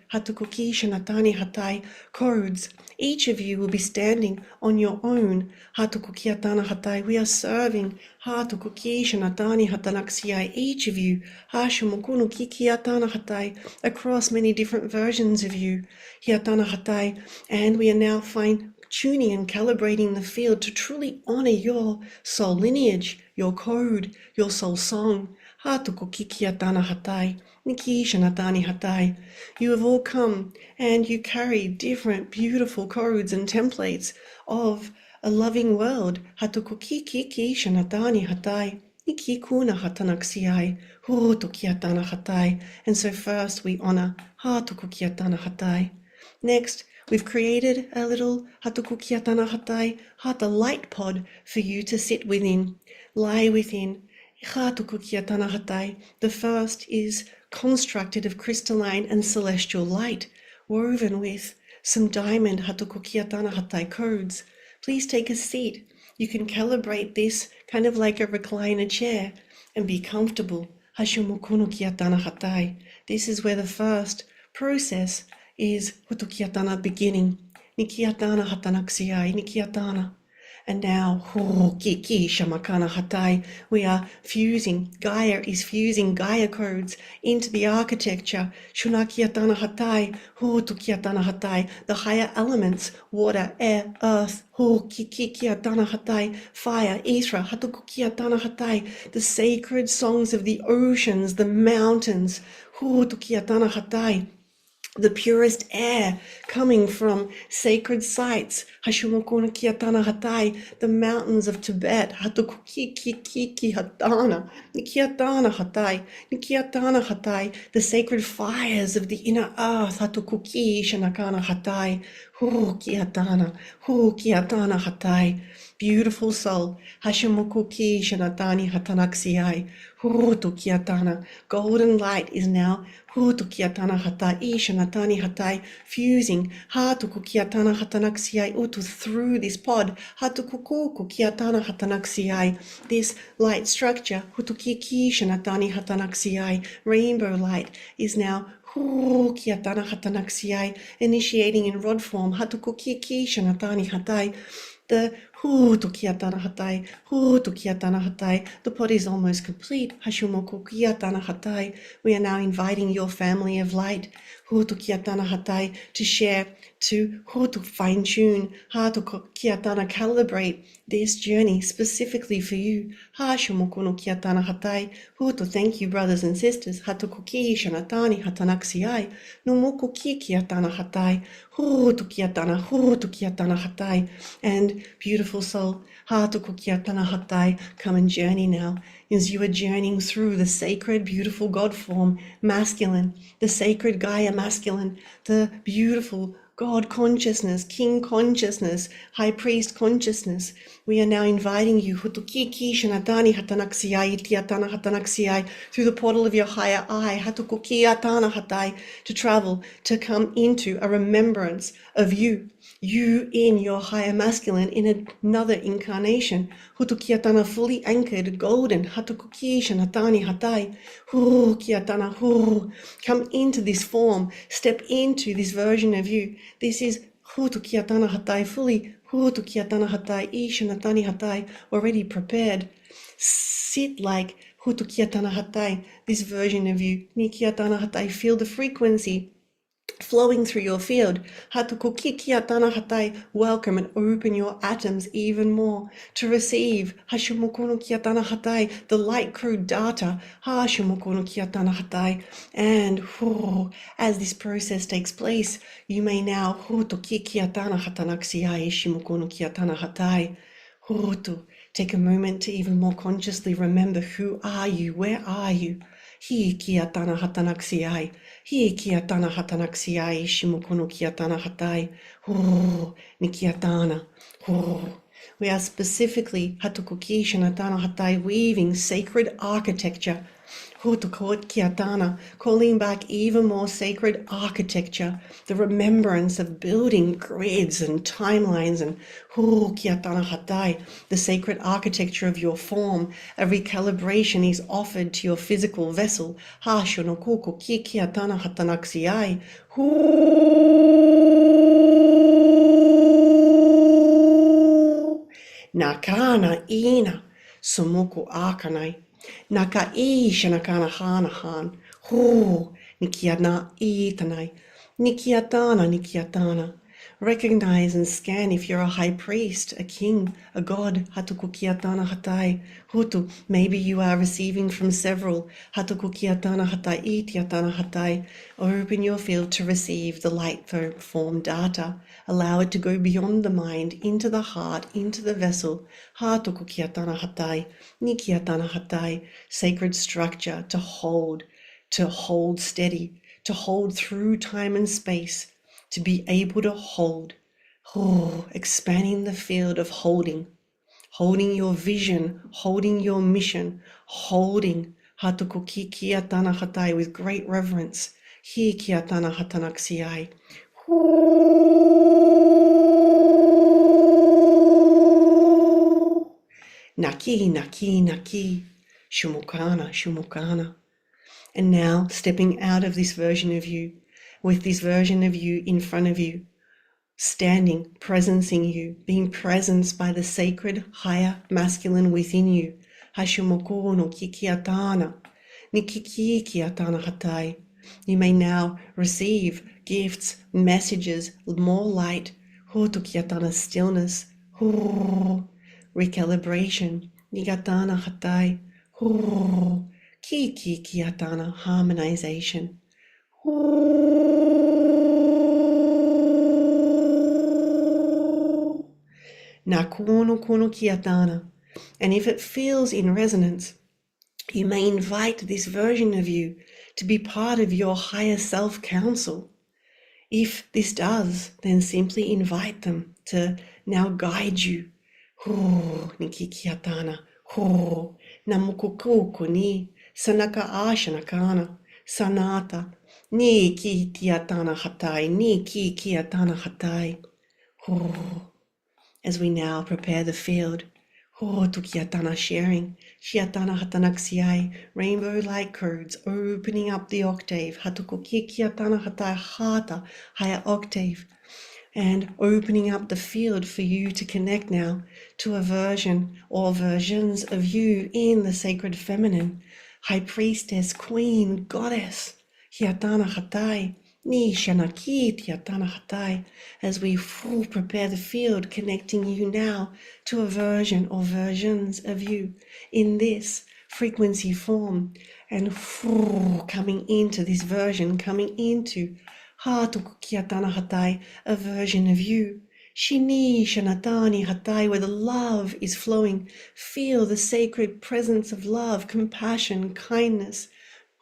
[SPEAKER 1] codes. Each of you will be standing on your own. We are serving each of you across many different versions of you. And we are now fine-tuning and calibrating the field to truly honor your soul lineage, your code, your soul song. You have all come and you carry different beautiful codes and templates of a loving world. And so first we honor Next, we've created a little hata light pod for you to sit within, lie within. The first is constructed of crystalline and celestial light, woven with some diamond hatukukiatana hatai codes. Please take a seat. You can calibrate this kind of like a recliner chair and be comfortable. Hashimokono kiatana hatai. This is where the first process is hutukiatana beginning. Nikiatana hatanaksiai, nikiatana. And now, ki shamakana hatai, we are fusing, Gaia is fusing Gaia codes into the architecture. Shunakiatana hatai, tukiatana hatai, the higher elements, water, air, earth, kiatana hatai, fire, ether, hatukukiatana hatai, the sacred songs of the oceans, the mountains, tukiatana hatai, the purest air coming from sacred sites, Hashimokono Kiatana Hatai, the mountains of Tibet, Hatukuki Hatana, Nikiatana Hatai, Nikiatana Hatai, the sacred fires of the inner earth, Hatukuki Shanakana Hatai, Kiatana Hatai. Beautiful soul, Hashimokuki Shanatani Hatanaksiai, Kiatana. Golden light is now Kiatana Hatai, Shanatani Hatai, fusing Kiatana Hatanaksiai Utu through this pod, Hatukuku Kiatana Hatanaksiai, this light structure, Hutukiki Shanatani Hatanaksiai, rainbow light is now Kiatana Hatanaksiai, initiating in rod form, Hatukukiki Shanatani Hatai. The tukiatana hatai, the pod is almost complete. Hashimoku kiatana hatai. We are now inviting your family of light tukiatana hatai to share, to fine tune, to kiatana calibrate this journey specifically for you. Hashimoku no kiatana hatai. To thank you, brothers and sisters. Hatukuki shanatani hatanaksiai. Numuku ki kiatana hatai. Tukiatana hatai. And beautiful soul, Hatukukiatana hatai, come and journey now as you are journeying through the sacred, beautiful God form, masculine, the sacred Gaia masculine, the beautiful God consciousness, King consciousness, High Priest consciousness. We are now inviting you Hutukiki Shanatani Hatanaksiai Tiatana Hatanaksiai through the portal of your higher eye, Hatukukiatana Hatai, to travel, to come into a remembrance of you in your higher masculine in another incarnation. Hutukiatana fully anchored, golden, Hatukuki Shanatani Hatai, Kiatana, come into this form, step into this version of you. This is Hutukiatana Hatai, fully Hutukiatana Hatai, Ishanatani Hatai, already prepared. Sit like Hutukiatana Hatai, this version of you. Nikiatana Hatai, feel the frequency flowing through your field. Hatukukikiatana hatai, welcome and open your atoms even more to receive Hashimokono kiatana hatai, the light crude data, Hashimokono kiatana hatai. And as this process takes place, you may now Hutukikiatana hatanaksiai Shimokono kiatana hatai. Take a moment to even more consciously remember, who are you? Where are you? Hi kiatana hatanaksiai. Hi kiatana hatanaksiai shimokono kiatana hatai. Nikiatana. We are specifically hatukuki shanatana hatai, weaving sacred architecture. Hutukot kiatana, calling back even more sacred architecture, the remembrance of building grids and timelines, and kiatana hatai, the sacred architecture of your form. A recalibration is offered to your physical vessel. Ha shonokuku ki kiatana hatanaksiai. Nakana ina sumuku akanai. Naka isha nakana hanahan. Nikiana itanai. Nikiatana. Recognize and scan if you're a high priest, a king, a god. Hatukukiatana hatai. Hutu. Maybe you are receiving from several. Hatukukiatana hatai. Itiatana hatai. Open your field to receive the light form data. Allow it to go beyond the mind, into the heart, into the vessel. Hatukukiatana hatai. Nikiatana hatai. Sacred structure to hold steady, to hold through time and space, to be able to hold, expanding the field of holding your vision, holding your mission, holding Hatuku ki kia tana hatai with great reverence. Hi kia tana hatanaksiai. Naki, naki, naki. Shumukana, shumukana. And now stepping out of this version of you, with this version of you in front of you, standing, presencing you, being presenced by the sacred higher masculine within you. Hashimoko no kikiatana, nikikiatana hatai. You may now receive gifts, messages, more light, hotukiatana stillness, recalibration, nigatana hatai, kikiatana harmonization. Nakuno kuno kiatana. And if it feels in resonance, you may invite this version of you to be part of your higher self council. If this does, then simply invite them to now guide you. Niki kiatana. Namukukuku ni sanaka ashanakana. Sanata. Ni ki tiatana hatai. Ni ki kiatana hatai. As we now prepare the field, tukiatana sharing, shiatana hatanaksiai, rainbow light codes, opening up the octave, hatukukikiatana hatai hata, higher octave, and opening up the field for you to connect now to a version or versions of you in the sacred feminine, high priestess, queen, goddess, hiatana hatai, ni shanaki tiatana hatai, as we prepare the field, connecting you now to a version or versions of you in this frequency form, and coming into this version, coming into Hatukukiatana hatai, a version of you. Shini shanatani hatai, where the love is flowing. Feel the sacred presence of love, compassion, kindness.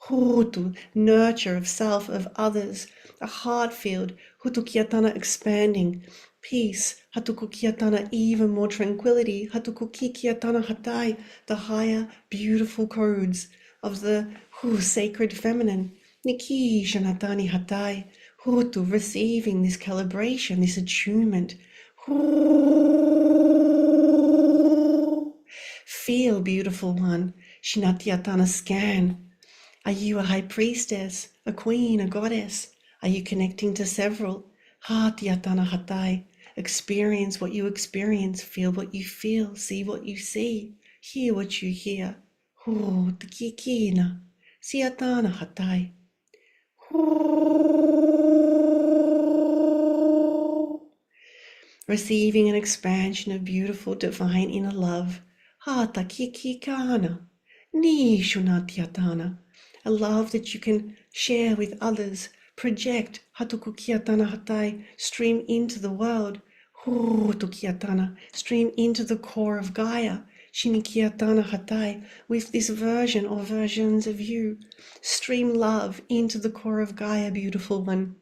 [SPEAKER 1] Hutu, nurture of self, of others. A heart field, hutukiatana expanding. Peace, hatukukiatana even more tranquility. Hatukukikiatana hatai, the higher beautiful codes of the sacred feminine. Niki shanatani hatai. Hutu, receiving this calibration, this attunement. Feel, beautiful one. Shinatiatana scan. Are you a high priestess, a queen, a goddess? Are you connecting to several? Hatiatana hatai. Experience what you experience, feel what you feel, see what you see, hear what you hear. Tikikina. Siatana hatai. Receiving an expansion of beautiful divine inner love. Hata kikikana. Ni shunatiatana. A love that you can share with others, project, hatukukiatana hatai, stream into the world, tukiatana, stream into the core of Gaia, shinikiatana hatai, with this version or versions of you. Stream love into the core of Gaia, beautiful one.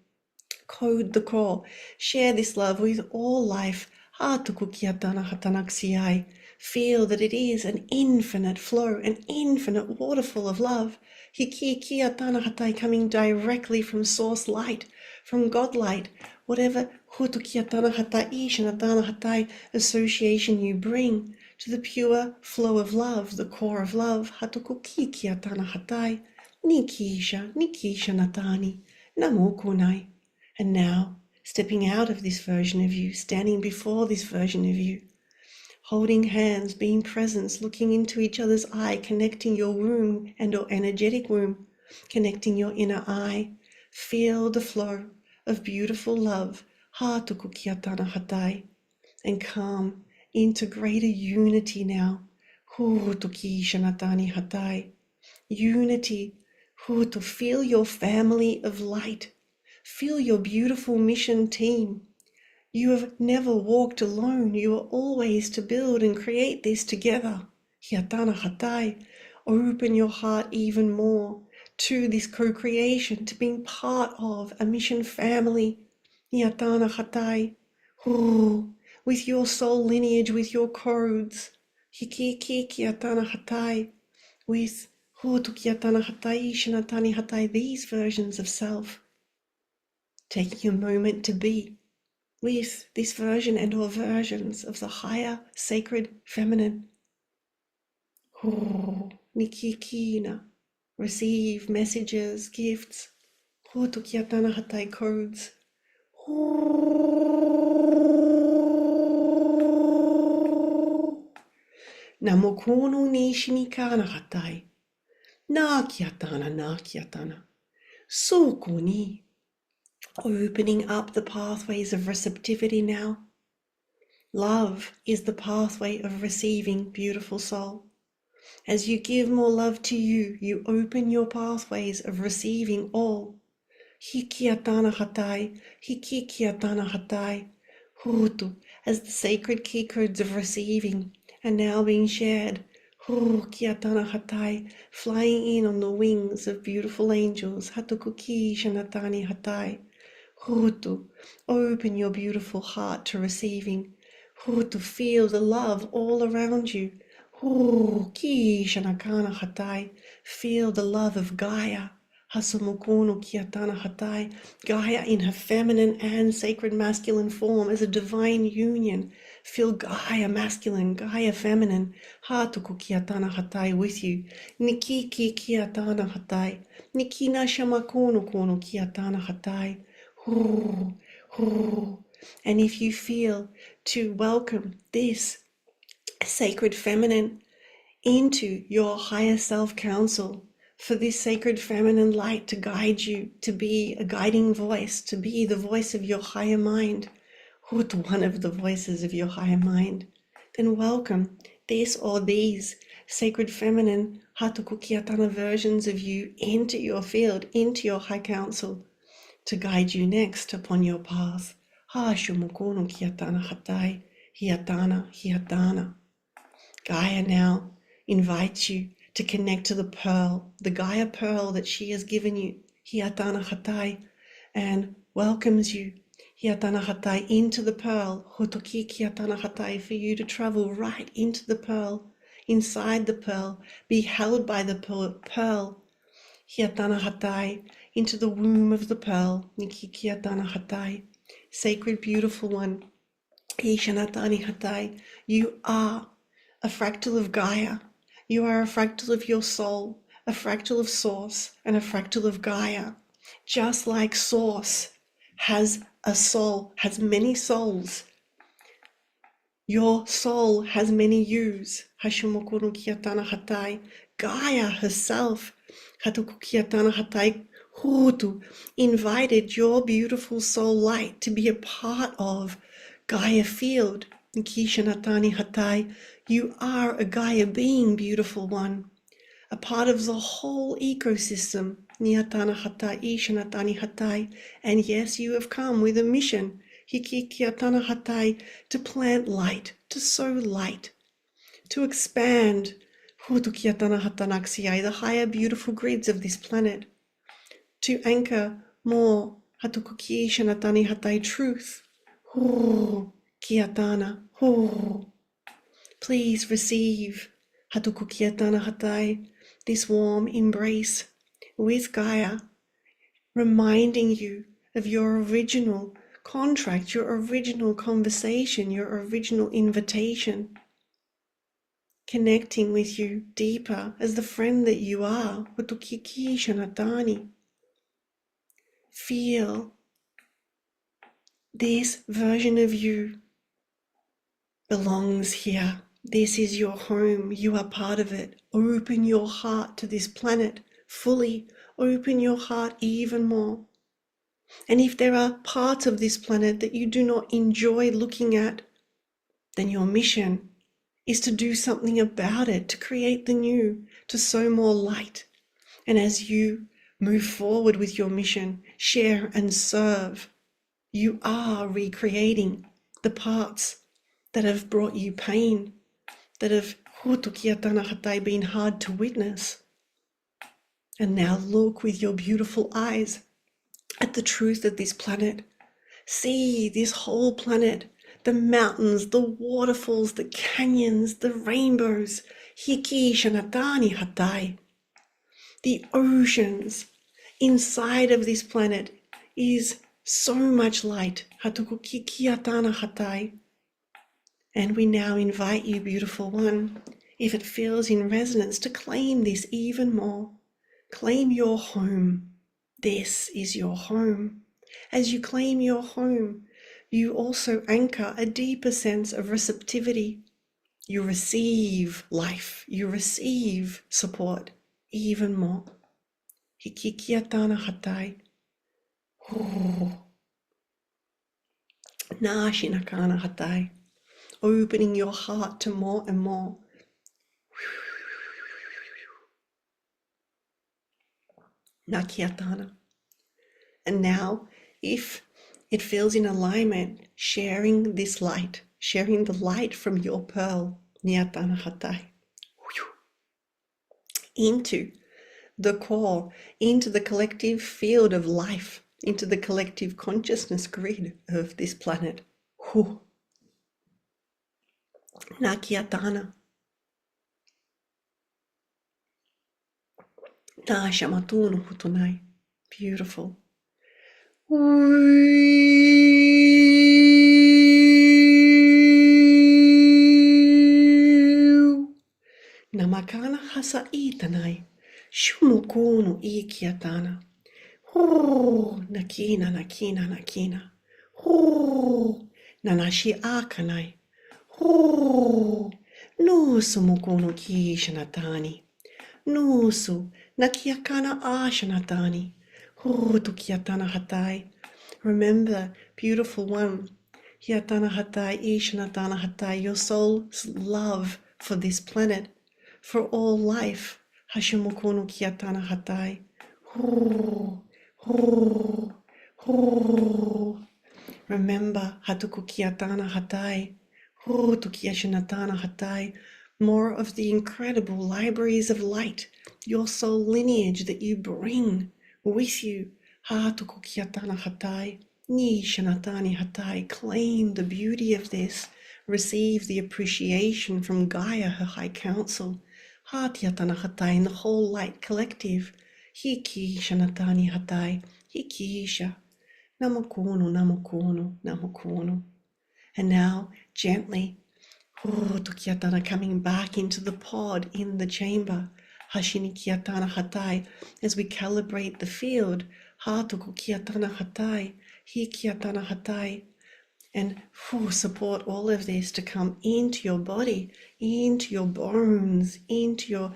[SPEAKER 1] Code the core. Share this love with all life. Hatukukiatana hatanaksiai. Feel that it is an infinite flow, an infinite waterfall of love. Hikikiatana hatai, coming directly from source light, from God light. Whatever hutukiatana hatai, shanatana hatai association you bring to the pure flow of love, the core of love. Hatukukikiatana hatai. Nikisha natani. Namo kunai. And now, stepping out of this version of you, standing before this version of you, holding hands, being present, looking into each other's eye, connecting your womb and your energetic womb, connecting your inner eye. Feel the flow of beautiful love, hatukukiatana hatai, and come into greater unity now. Hutuki shanatani hatai. Unity, to feel your family of light. Feel your beautiful mission team. You have never walked alone. You are always to build and create this together. Hiatana hatai. Open your heart even more to this co-creation, to being part of a mission family. Hiatana hatai. With your soul lineage, with your codes. Hikiki hiatana hatai. With Hutukiatana hatai shanatani hatai, these versions of self. Taking a moment to be with this version and or versions of the higher sacred feminine. Nikikina. Receive messages, gifts. Hutukiatana hatai codes. Namokunu ni shinikana hatai. Nakiatana. Sukuni. Opening up the pathways of receptivity now. Love is the pathway of receiving, beautiful soul. As you give more love to you, you open your pathways of receiving all. Hikiatana hatai, hikikiatana hatai, hurutu, as the sacred key codes of receiving are now being shared. Kiatana hatai, flying in on the wings of beautiful angels. Hatukuki shanatani hatai. Hurutu, open your beautiful heart to receiving. Hurutu, feel the love all around you. Ki shanakana hatai, feel the love of Gaia. Hasumukunu kiatana hatai, Gaia in her feminine and sacred masculine form as a divine union. Feel Gaia masculine, Gaia feminine. Hatuku kiatana hatai with you. Niki ki kiatana hatai, Nikina shamakunu kunu kiatana hatai. And if you feel to welcome this sacred feminine into your higher self council, for this sacred feminine light to guide you, to be a guiding voice, to be the voice of your higher mind, or to one of the voices of your higher mind, then welcome this or these sacred feminine Hatukukiatana versions of you into your field, into your high council, to guide you next upon your path. Ha shumukunu kiatana hatai, hiatana. Gaia now invites you to connect to the pearl, the Gaia pearl that she has given you, hiatana hatai, and welcomes you, hiatana hatai, into the pearl, hotoki hiatana hatai, for you to travel right into the pearl, inside the pearl, be held by the pearl, hiatana hatai, into the womb of the pearl, nikiki hiatana hatai, sacred beautiful one, ishanatani hatai, you are a fractal of Gaia. You are a fractal of your soul, a fractal of Source, and a fractal of Gaia. Just like Source has a soul, has many souls, your soul has many yous. Hashimokunu kiatana hatai. Gaia herself, hatuku kiatana hatai, hutu, invited your beautiful soul light to be a part of Gaia field. Kishanatani hatai, you are a Gaia being, beautiful one, a part of the whole ecosystem. Niatana hatai, ishanatani hatai, and yes, you have come with a mission. Hikikiatana hatai, to plant light, to sow light, to expand Hutukiatana hatanaxiai, the higher beautiful grids of this planet, to anchor more Hatukuki shanatani hatai truth. Kiatana. Please receive Hatukukiatana hatai, this warm embrace with Gaia, reminding you of your original contract, your original conversation, your original invitation, connecting with you deeper as the friend that you are. Hutukiki shanatani. Feel this version of you belongs here. This is your home. You are part of it. Open your heart to this planet fully. Open your heart even more. And if there are parts of this planet that you do not enjoy looking at, then your mission is to do something about it, to create the new, to sow more light. And as you move forward with your mission, share and serve, you are recreating the parts that have brought you pain, that have been hard to witness. And now look with your beautiful eyes at the truth of this planet. See this whole planet, the mountains, the waterfalls, the canyons, the rainbows. Hiki shanatani hatai. The oceans inside of this planet is so much light. Hatukuki kiatana hatai. And we now invite you, beautiful one, if it feels in resonance, to claim this even more. Claim your home. This is your home. As you claim your home, you also anchor a deeper sense of receptivity. You receive life. You receive support even more. Hikikiatana hatai. Na shinakana hatai. Opening your heart to more and more. Nakiatana. And now, if it feels in alignment, sharing this light, sharing the light from your pearl, Nyatana Hatai, into the core, into the collective field of life, into the collective consciousness grid of this planet. Nakiatana. Na shamatunu hutunai. Beautiful. Namakana hasa itanai. Shumukunu ikiatana. Nakina, nakina, nakina. Nanashi akanai. Nusu mukunu kishanatani. Nusu nakiakana ashanatani. Tukiatana hatai. Remember, beautiful one, Hiatana hatai, Ishanatana hatai, your soul's love for this planet, for all life. Hashimukunu kiatana hatai. Remember, Hatuku kiatana hatai. Tukiashanatana hatai. More of the incredible libraries of light, your soul lineage that you bring with you. Hatuku kiatana hatai. Ni shanatani hatai. Claim the beauty of this. Receive the appreciation from Gaia, her high council. Hatiatana hatai, and the whole light collective. Hiki shanatani hatai. Hikisha. Namokono, namokono, namokono. And now, gently, tukiatana, coming back into the pod, in the chamber. Hashini kiatana hatai, as we calibrate the field. Hatuku kiatana hatai, hi kiatana hatai. And support all of this to come into your body, into your bones, into your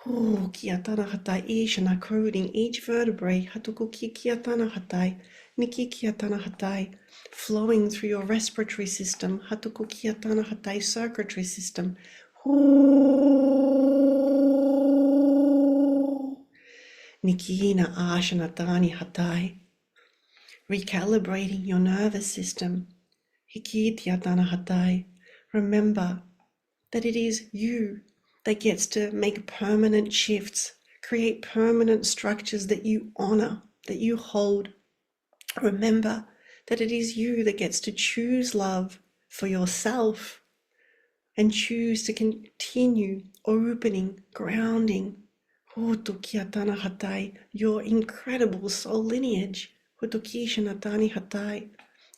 [SPEAKER 1] kiatana hatai, ishana, coding each vertebrae. Hatuku kiatana hatai, niki kiatana hatai, flowing through your respiratory system. Hatuku kiatana hatai, circulatory system. Nikina ashanatani hatai, recalibrating your nervous system. Hikitiatana hatai. Remember that it is you that gets to make permanent shifts, create permanent structures that you honor, that you hold. Remember that it is you that gets to choose love for yourself and choose to continue opening, grounding Hutukiatana hatai, your incredible soul lineage, Hutukishanatani hatai,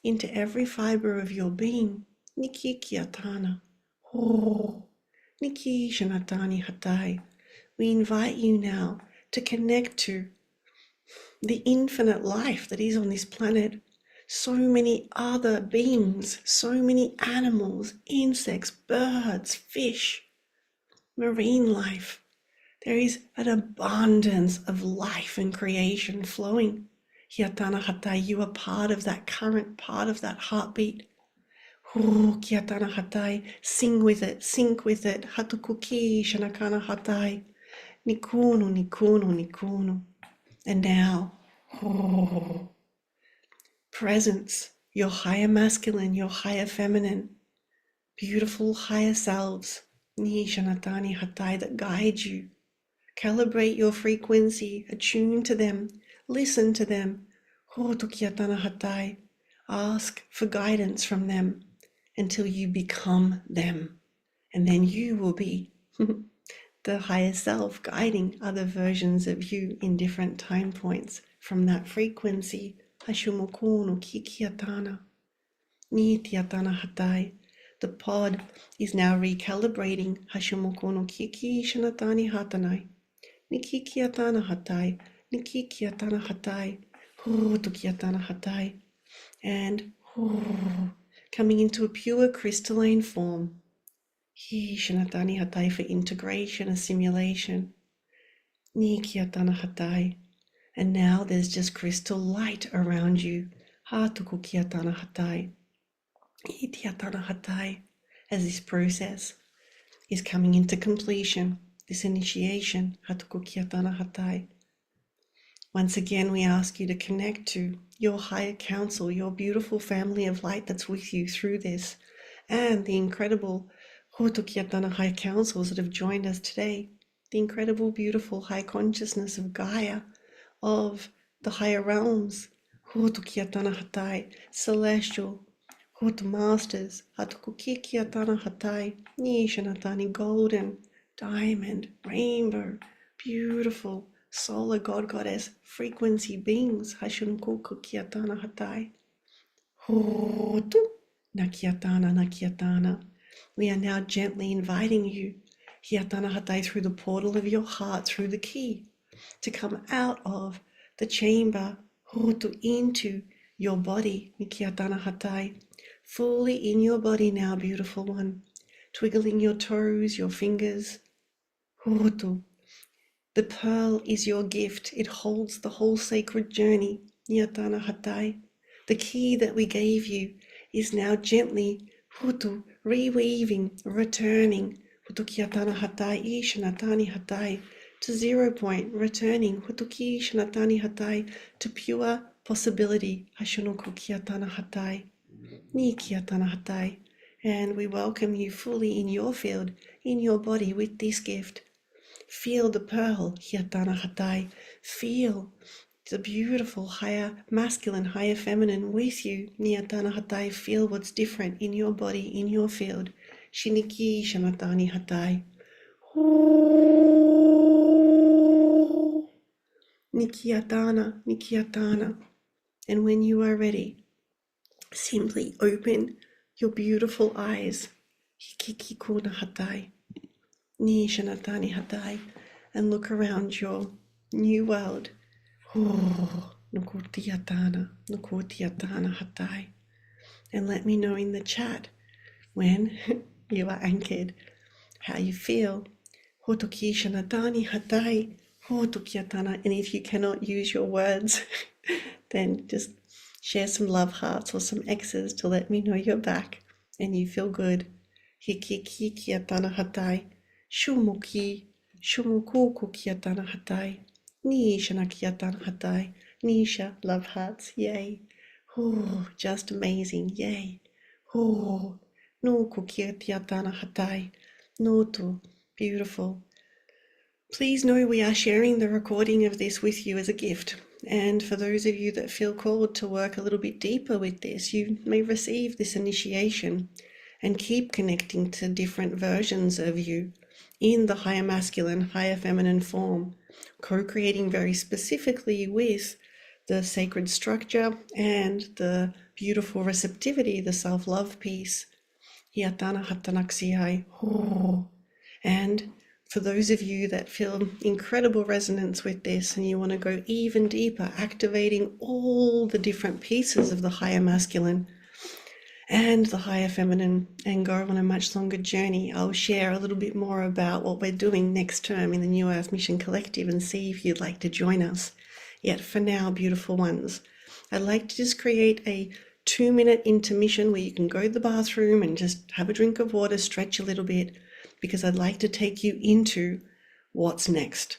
[SPEAKER 1] into every fiber of your being. Nikikiatana. Nikishanatani hatai. We invite you now to connect to the infinite life that is on this planet. So many other beings, so many animals, insects, birds, fish, marine life. There is an abundance of life and creation flowing. Hiatana hatai, you are part of that current, part of that heartbeat. Kiatana hatai, sing with it, sync with it. Hatukuki shanakana hatai, nikunu, nikunu, nikunu. And now, presence, your higher masculine, your higher feminine, beautiful higher selves, ni shanatani hatai, that guide you. Calibrate your frequency, attune to them, listen to them. Ask for guidance from them until you become them. And then you will be the higher self guiding other versions of you in different time points from that frequency. Hashimokono kikiatana, nitiatana hatai. The pod is now recalibrating. Hashimokono kiki shanatani hatanai. Nikikiatana hatai. Nikikiatana hatai. Hutukiatana hatai. And coming into a pure crystalline form. Hi shanatani hatai for integration, assimilation. Nikiatana hatai. And now there's just crystal light around you. Hatukukiatana hatai. Itiatana hatai. As this process is coming into completion, this initiation, hatukukiatana hatai. Once again, we ask you to connect to your higher council, your beautiful family of light that's with you through this, and the incredible Hotokiatana high councils that have joined us today, the incredible, beautiful high consciousness of Gaia, of the higher realms, Hotokiatana hatai, celestial, Hoto masters, Hatukukiatana hatai, Nishanatani golden, diamond, rainbow, beautiful, solar god goddess frequency beings, Hashunkuku kiatana hatai. Hotu nakiatana nakiatana. We are now gently inviting you, hiatana hatai, through the portal of your heart, through the key, to come out of the chamber, hotu, into your body, nikiatana hatai, fully in your body now, beautiful one, twiggling your toes, your fingers, hotu. The pearl is your gift. It holds the whole sacred journey. Nyatana hatai. The key that we gave you is now gently hutu, reweaving, returning. Hutukiatana hatai, ishanatani hatai, to 0 point, returning. Hutuki shanatani hatai, to pure possibility. Hashunukukiatana hatai, nikiatana hatai. And we welcome you fully in your field, in your body with this gift. Feel the pearl, hiatana hatai. Feel the beautiful higher masculine, higher feminine with you, niatana hatai. Feel what's different in your body, in your field. Shiniki shanatani hatai. Nikiatana, nikiatana. And when you are ready, simply open your beautiful eyes. Hikikikuna hatai. Ni shanatani hatai, and look around your new world. Nukutiatana hatai. And let me know in the chat when you are anchored, how you feel. Hotoki shanatani hatai, hotokiatana. And if you cannot use your words, then just share some love hearts or some X's to let me know you're back and you feel good. Hikikikiatana hatai. Shumuki, shumukuku kiatana hatai. Nisha na kiatana hatai. Nisha, love hearts, yay. Oh, just amazing, yay. Oh, nuku kiatana hatai. Notu, beautiful. Please know we are sharing the recording of this with you as a gift. And for those of you that feel called to work a little bit deeper with this, you may receive this initiation and keep connecting to different versions of you in the higher masculine, higher feminine form, co-creating very specifically with the sacred structure and the beautiful receptivity, the self-love piece. Hiatana hatanaksihai. And for those of you that feel incredible resonance with this and you want to go even deeper, activating all the different pieces of the higher masculine and the higher feminine, and go on a much longer journey, I'll share a little bit more about what we're doing next term in the New Earth Mission Collective and see if you'd like to join us. Yet for now, beautiful ones, I'd like to just create a 2-minute intermission where you can go to the bathroom and just have a drink of water, stretch a little bit, because I'd like to take you into what's next.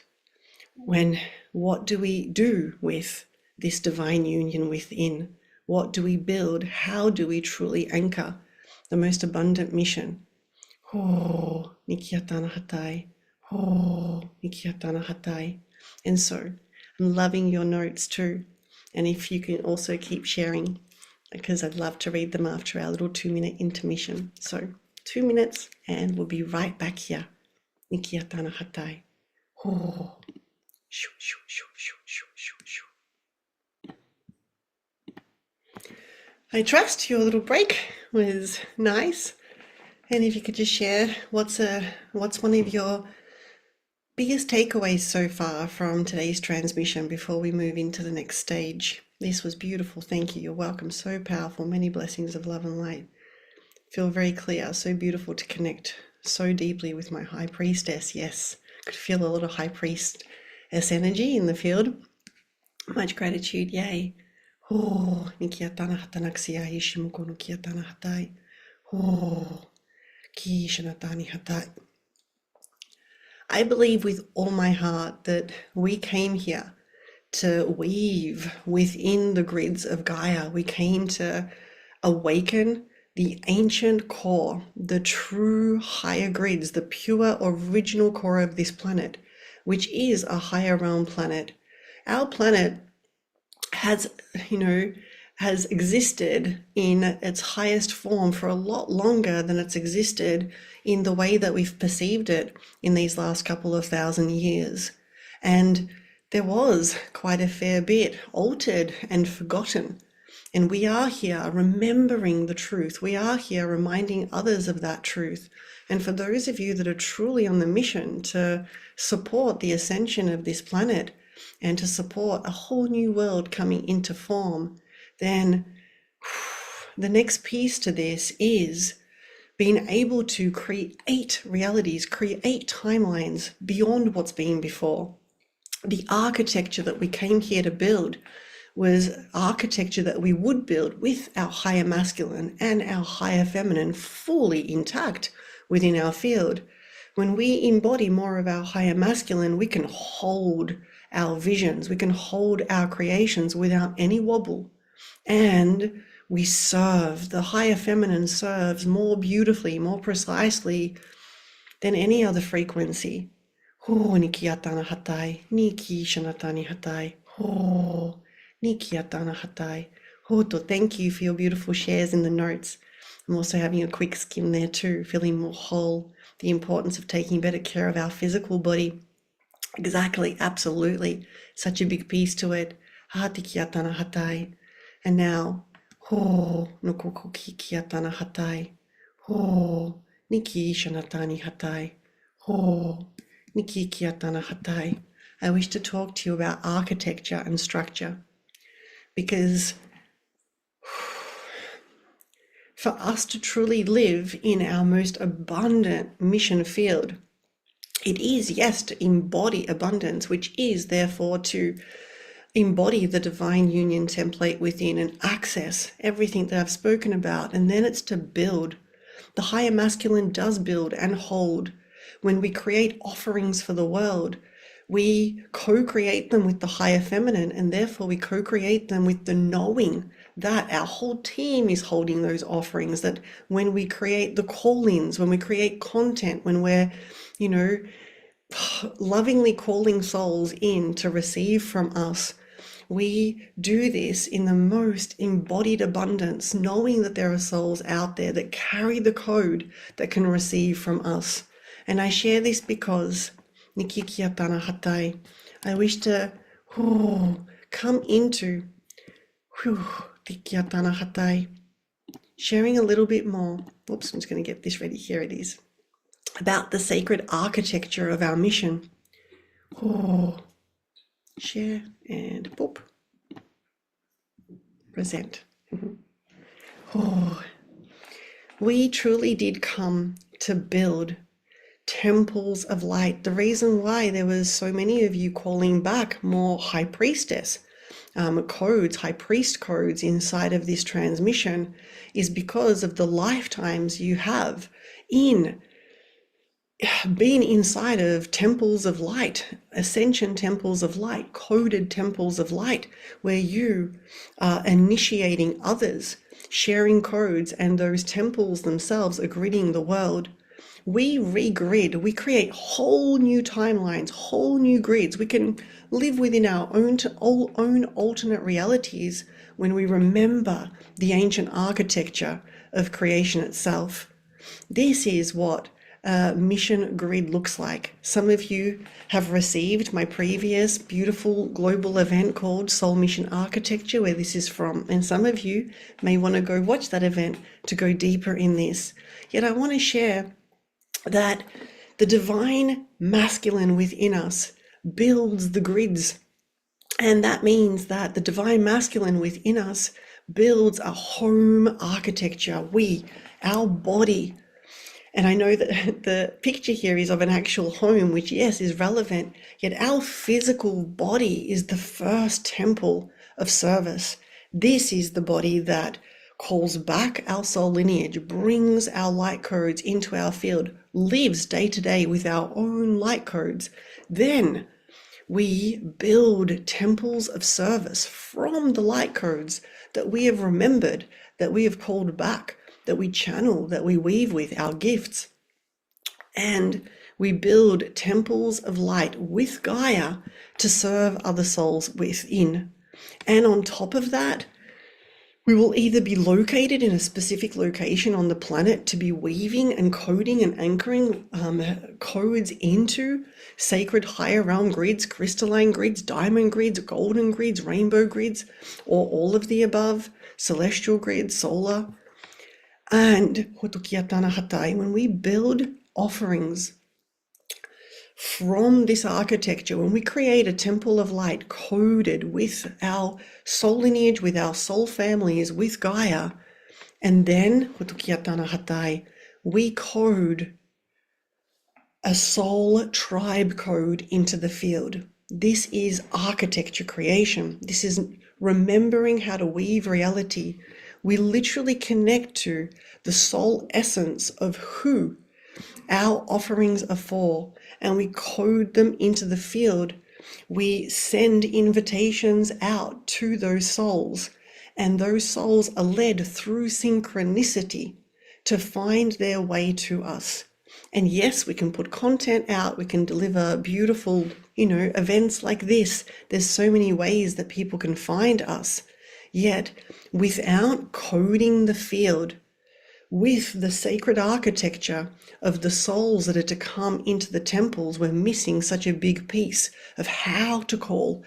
[SPEAKER 1] What do we do with this divine union within? What do we build? How do we truly anchor the most abundant mission? Nikiatana hatai. Nikiatana hatai. And so I'm loving your notes too. And if you can also keep sharing, because I'd love to read them after our little 2-minute intermission. So 2 minutes and we'll be right back here. Nikiatana hatai. Oh. Shoo, shoo, shoo, shoo, shoo, shoo, shoo. I trust your little break was nice. And if you could just share what's one of your biggest takeaways so far from today's transmission before we move into the next stage. This was beautiful. Thank you. You're welcome. So powerful. Many blessings of love and light. Feel very clear. So beautiful to connect so deeply with my high priestess. Yes, could feel a lot of high priestess energy in the field. Much gratitude. Yay. Oh, nikiatana hatanaxia ishimuko nukiatana hatai. Oh, ki shanatani hatai. I believe with all my heart that we came here to weave within the grids of Gaia. We came to awaken the ancient core, the true higher grids, the pure original core of this planet, which is a higher realm planet. Our planet has, has existed in its highest form for a lot longer than it's existed in the way that we've perceived it in these last couple of thousand years. And there was quite a fair bit altered and forgotten. And we are here remembering the truth. We are here reminding others of that truth. And for those of you that are truly on the mission to support the ascension of this planet and to support a whole new world coming into form, then the next piece to this is being able to create realities, create timelines beyond what's been before. The architecture that we came here to build was architecture that we would build with our higher masculine and our higher feminine fully intact within our field. When we embody more of our higher masculine, we can hold our visions, we can hold our creations without any wobble. And we serve, the higher feminine serves more beautifully, more precisely than any other frequency. Oh, nikiatana hatai, niki shanatani hatai. Oh, nikiatana hatai. Hoto, thank you for your beautiful shares in the notes. I'm also having a quick skim there too, feeling more whole. The importance of taking better care of our physical body. Exactly, absolutely. Such a big piece to it. Hatikiatana hatai. And now, ho, nukukuki kiatana hatai. Ho, niki shanatani hatai. Ho, niki kiatana hatai. I wish to talk to you about architecture and structure, because for us to truly live in our most abundant mission field, it is, yes, to embody abundance, which is therefore to embody the divine union template within and access everything that I've spoken about. And then it's to build. The higher masculine does build and hold. When we create offerings for the world, we co-create them with the higher feminine, and therefore we co-create them with the knowing that our whole team is holding those offerings, that when we create the call-ins, when we create content, when we're, lovingly calling souls in to receive from us, we do this in the most embodied abundance, knowing that there are souls out there that carry the code that can receive from us. And I share this because Nikikiatana Hatai, I wish to come into Tikiatana Hatai, sharing a little bit more. Oops, I'm just going to get this ready. Here it is. About the sacred architecture of our mission. Share and boop. Present. We truly did come to build temples of light. The reason why there was so many of you calling back more high priestess codes, high priest codes inside of this transmission is because of the lifetimes you have in being inside of temples of light, ascension temples of light, coded temples of light, where you are initiating others, sharing codes, and those temples themselves are gridding the world. We regrid, we create whole new timelines, whole new grids. We can live within our own alternate realities when we remember the ancient architecture of creation itself. This is what mission grid looks like. Some of you have received my previous beautiful global event called Soul Mission Architecture, where this is from, and some of you may want to go watch that event to go deeper in this. Yet I want to share that the divine masculine within us builds the grids, and that means that the divine masculine within us builds a home architecture. Our body, and I know that the picture here is of an actual home, which, yes, is relevant, yet our physical body is the first temple of service. This is the body that calls back our soul lineage, brings our light codes into our field, lives day to day with our own light codes. Then we build temples of service from the light codes that we have remembered, that we have called back, that we channel, that we weave with our gifts. And we build temples of light with Gaia to serve other souls within. And on top of that, we will either be located in a specific location on the planet to be weaving and coding and anchoring codes into sacred higher realm grids, crystalline grids, diamond grids, golden grids, rainbow grids, or all of the above, celestial grids, solar. And when we build offerings from this architecture, when we create a temple of light coded with our soul lineage, with our soul families, with Gaia, and then we code a soul tribe code into the field. This is architecture creation. This is remembering how to weave reality. We literally connect to the soul essence of who our offerings are for, and we code them into the field. We send invitations out to those souls, and those souls are led through synchronicity to find their way to us. And yes, we can put content out, we can deliver beautiful, events like this. There's so many ways that people can find us. Yet, without coding the field with the sacred architecture of the souls that are to come into the temples, we're missing such a big piece of how to call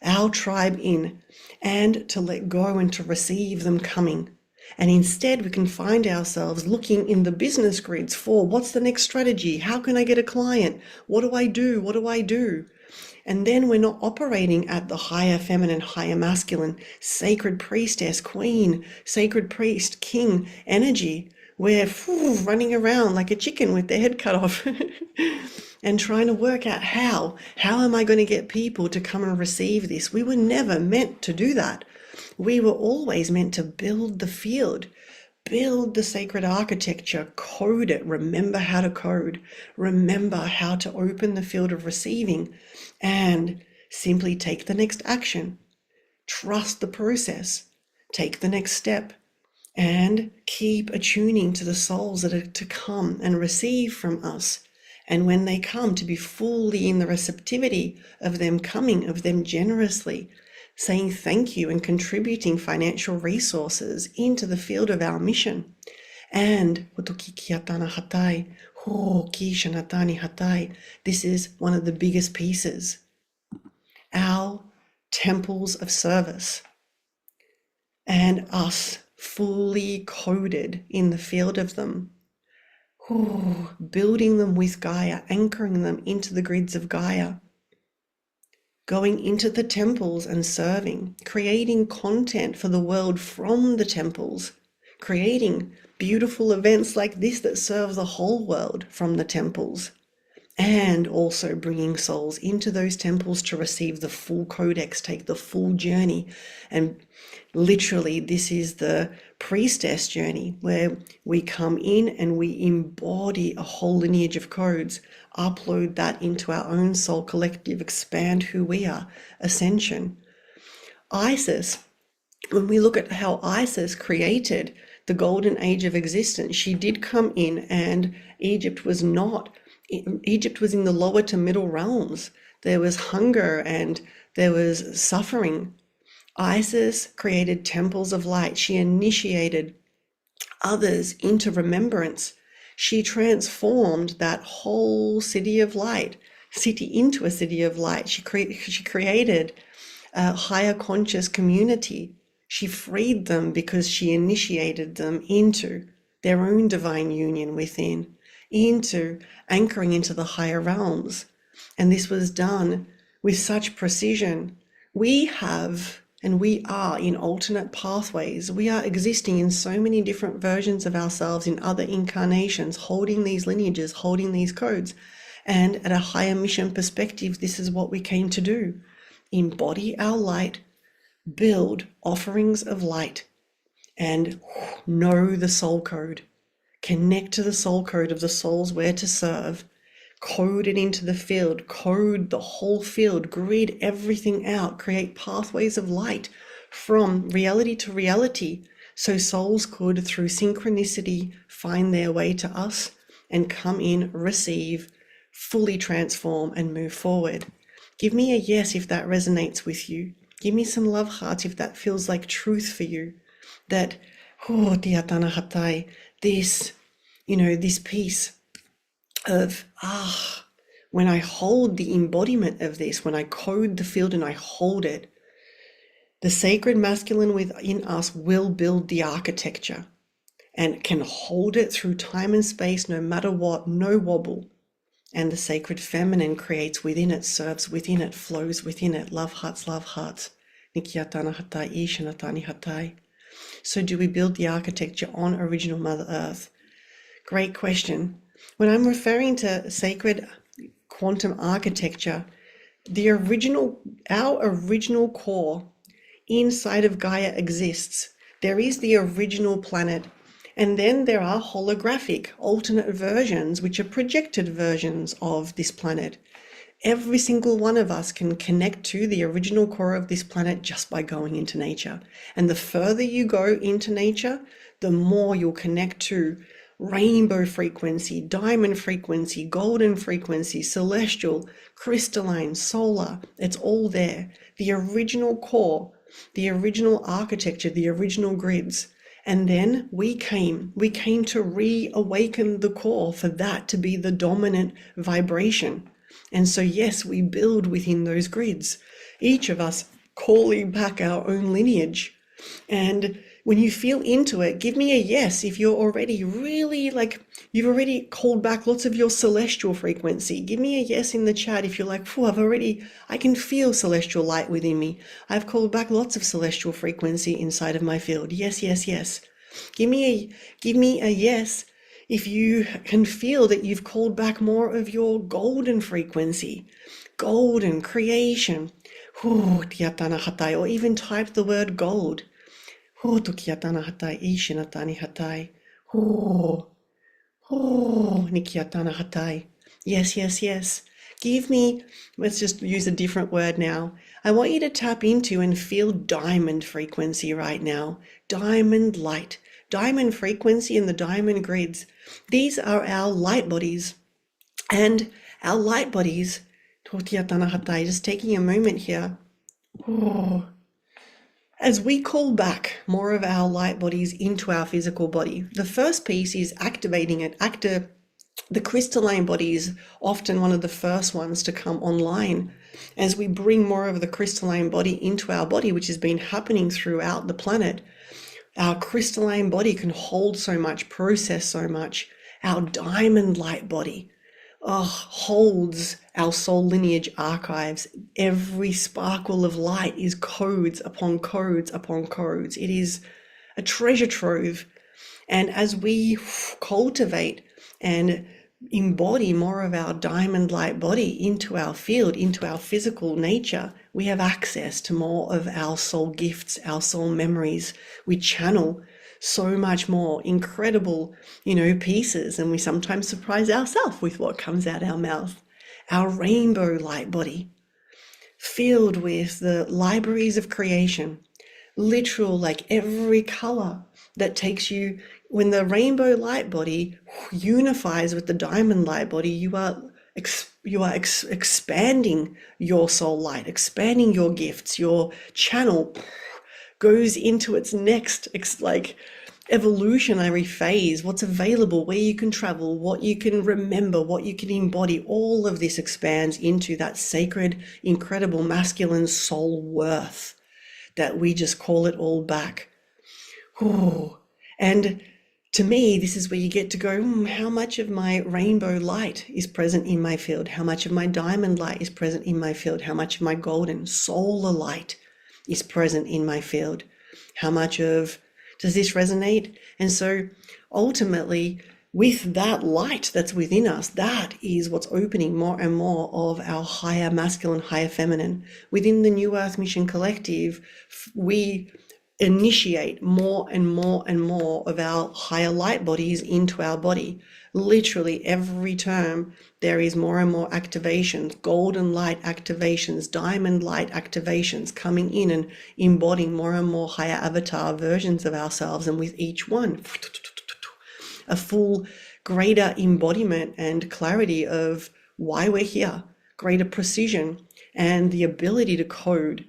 [SPEAKER 1] our tribe in and to let go and to receive them coming. And instead, we can find ourselves looking in the business grids for what's the next strategy? How can I get a client? What do I do? What do I do? And then we're not operating at the higher feminine, higher masculine, sacred priestess, queen, sacred priest, king energy. We're running around like a chicken with their head cut off and trying to work out how am I going to get people to come and receive this? We were never meant to do that. We were always meant to build the field, build the sacred architecture, code it, remember how to code, remember how to open the field of receiving, and simply take the next action. Trust the process, take the next step, and keep attuning to the souls that are to come and receive from us. And when they come, to be fully in the receptivity of them coming, of them generously saying thank you and contributing financial resources into the field of our mission. And this is one of the biggest pieces. Our temples of service and us fully coded in the field of them. Building them with Gaia, anchoring them into the grids of Gaia. Going into the temples and serving, creating content for the world from the temples, creating beautiful events like this that serve the whole world from the temples, and also bringing souls into those temples to receive the full codex, take the full journey. And literally, this is the priestess journey where we come in and we embody a whole lineage of codes, upload that into our own soul collective, expand who we are, ascension. Isis, when we look at how Isis created the golden age of existence, she did come in, and Egypt was in the lower to middle realms. There was hunger and there was suffering. Isis created temples of light. She initiated others into remembrance. She transformed that whole city into a city of light. She created a higher conscious community. She freed them because she initiated them into their own divine union within, into anchoring into the higher realms. And this was done with such precision. We have and we are in alternate pathways. We are existing in so many different versions of ourselves in other incarnations, holding these lineages, holding these codes. And at a higher mission perspective, this is what we came to do. Embody our light, build offerings of light, and know the soul code. Connect to the soul code of the souls we're to serve. Code it into the field, code the whole field, grid everything out, create pathways of light from reality to reality so souls could, through synchronicity, find their way to us and come in, receive, fully transform and move forward. Give me a yes if that resonates with you. Give me some love hearts if that feels like truth for you. That, tiatana hatai, this piece of, when I hold the embodiment of this, when I code the field and I hold it, the sacred masculine within us will build the architecture and can hold it through time and space, no matter what, no wobble. And the sacred feminine creates within it, serves within it, flows within it. Love hearts, love hearts. Nikyatana hatai, ishanatani hatai. So do we build the architecture on original Mother Earth? Great question. When I'm referring to sacred quantum architecture, our original core inside of Gaia exists. There is the original planet, and then there are holographic alternate versions, which are projected versions of this planet. Every single one of us can connect to the original core of this planet just by going into nature. And the further you go into nature, the more you'll connect to rainbow frequency, diamond frequency, golden frequency, celestial, crystalline, solar. It's all there. The original core, the original architecture, the original grids. And then we came to reawaken the core for that to be the dominant vibration. And so, yes, we build within those grids, each of us calling back our own lineage. And when you feel into it, give me a yes if you're already really you've already called back lots of your celestial frequency. Give me a yes in the chat if you're like, I can feel celestial light within me. I've called back lots of celestial frequency inside of my field. Yes, yes, yes. Give me a yes if you can feel that you've called back more of your golden frequency, golden creation, or even type the word gold. Yes, yes, yes. Give me, let's just use a different word now. I want you to tap into and feel diamond frequency right now. Diamond light, diamond frequency and the diamond grids. These are our light bodies. And our light bodies, just taking a moment here. As we call back more of our light bodies into our physical body, the first piece is activating it. The crystalline body is often one of the first ones to come online. As we bring more of the crystalline body into our body, which has been happening throughout the planet, our crystalline body can hold so much, process so much. Our diamond light body holds our soul lineage archives. Every sparkle of light is codes upon codes upon codes. It is a treasure trove. And as we cultivate and embody more of our diamond light body into our field, into our physical nature, we have access to more of our soul gifts, our soul memories. We channel so much more incredible, pieces, and we sometimes surprise ourselves with what comes out our mouth. Our rainbow light body, filled with the libraries of creation, literal, every color that takes you. When the rainbow light body unifies with the diamond light body, you are expanding your soul light, expanding your gifts. Your channel goes into its next evolutionary phase, what's available, where you can travel, what you can remember, what you can embody, all of this expands into that sacred, incredible masculine soul worth that we just call it all back. Ooh. And to me, this is where you get to go, how much of my rainbow light is present in my field? How much of my diamond light is present in my field? How much of my golden solar light is present in my field? How much of, does this resonate? And so ultimately, with that light that's within us, that is what's opening more and more of our higher masculine, higher feminine. Within the New Earth Mission Collective, we initiate more and more and more of our higher light bodies into our body. Literally every term, there is more and more activations, golden light activations, diamond light activations coming in and embodying more and more higher avatar versions of ourselves. And with each one, a full greater embodiment and clarity of why we're here, greater precision, and the ability to code.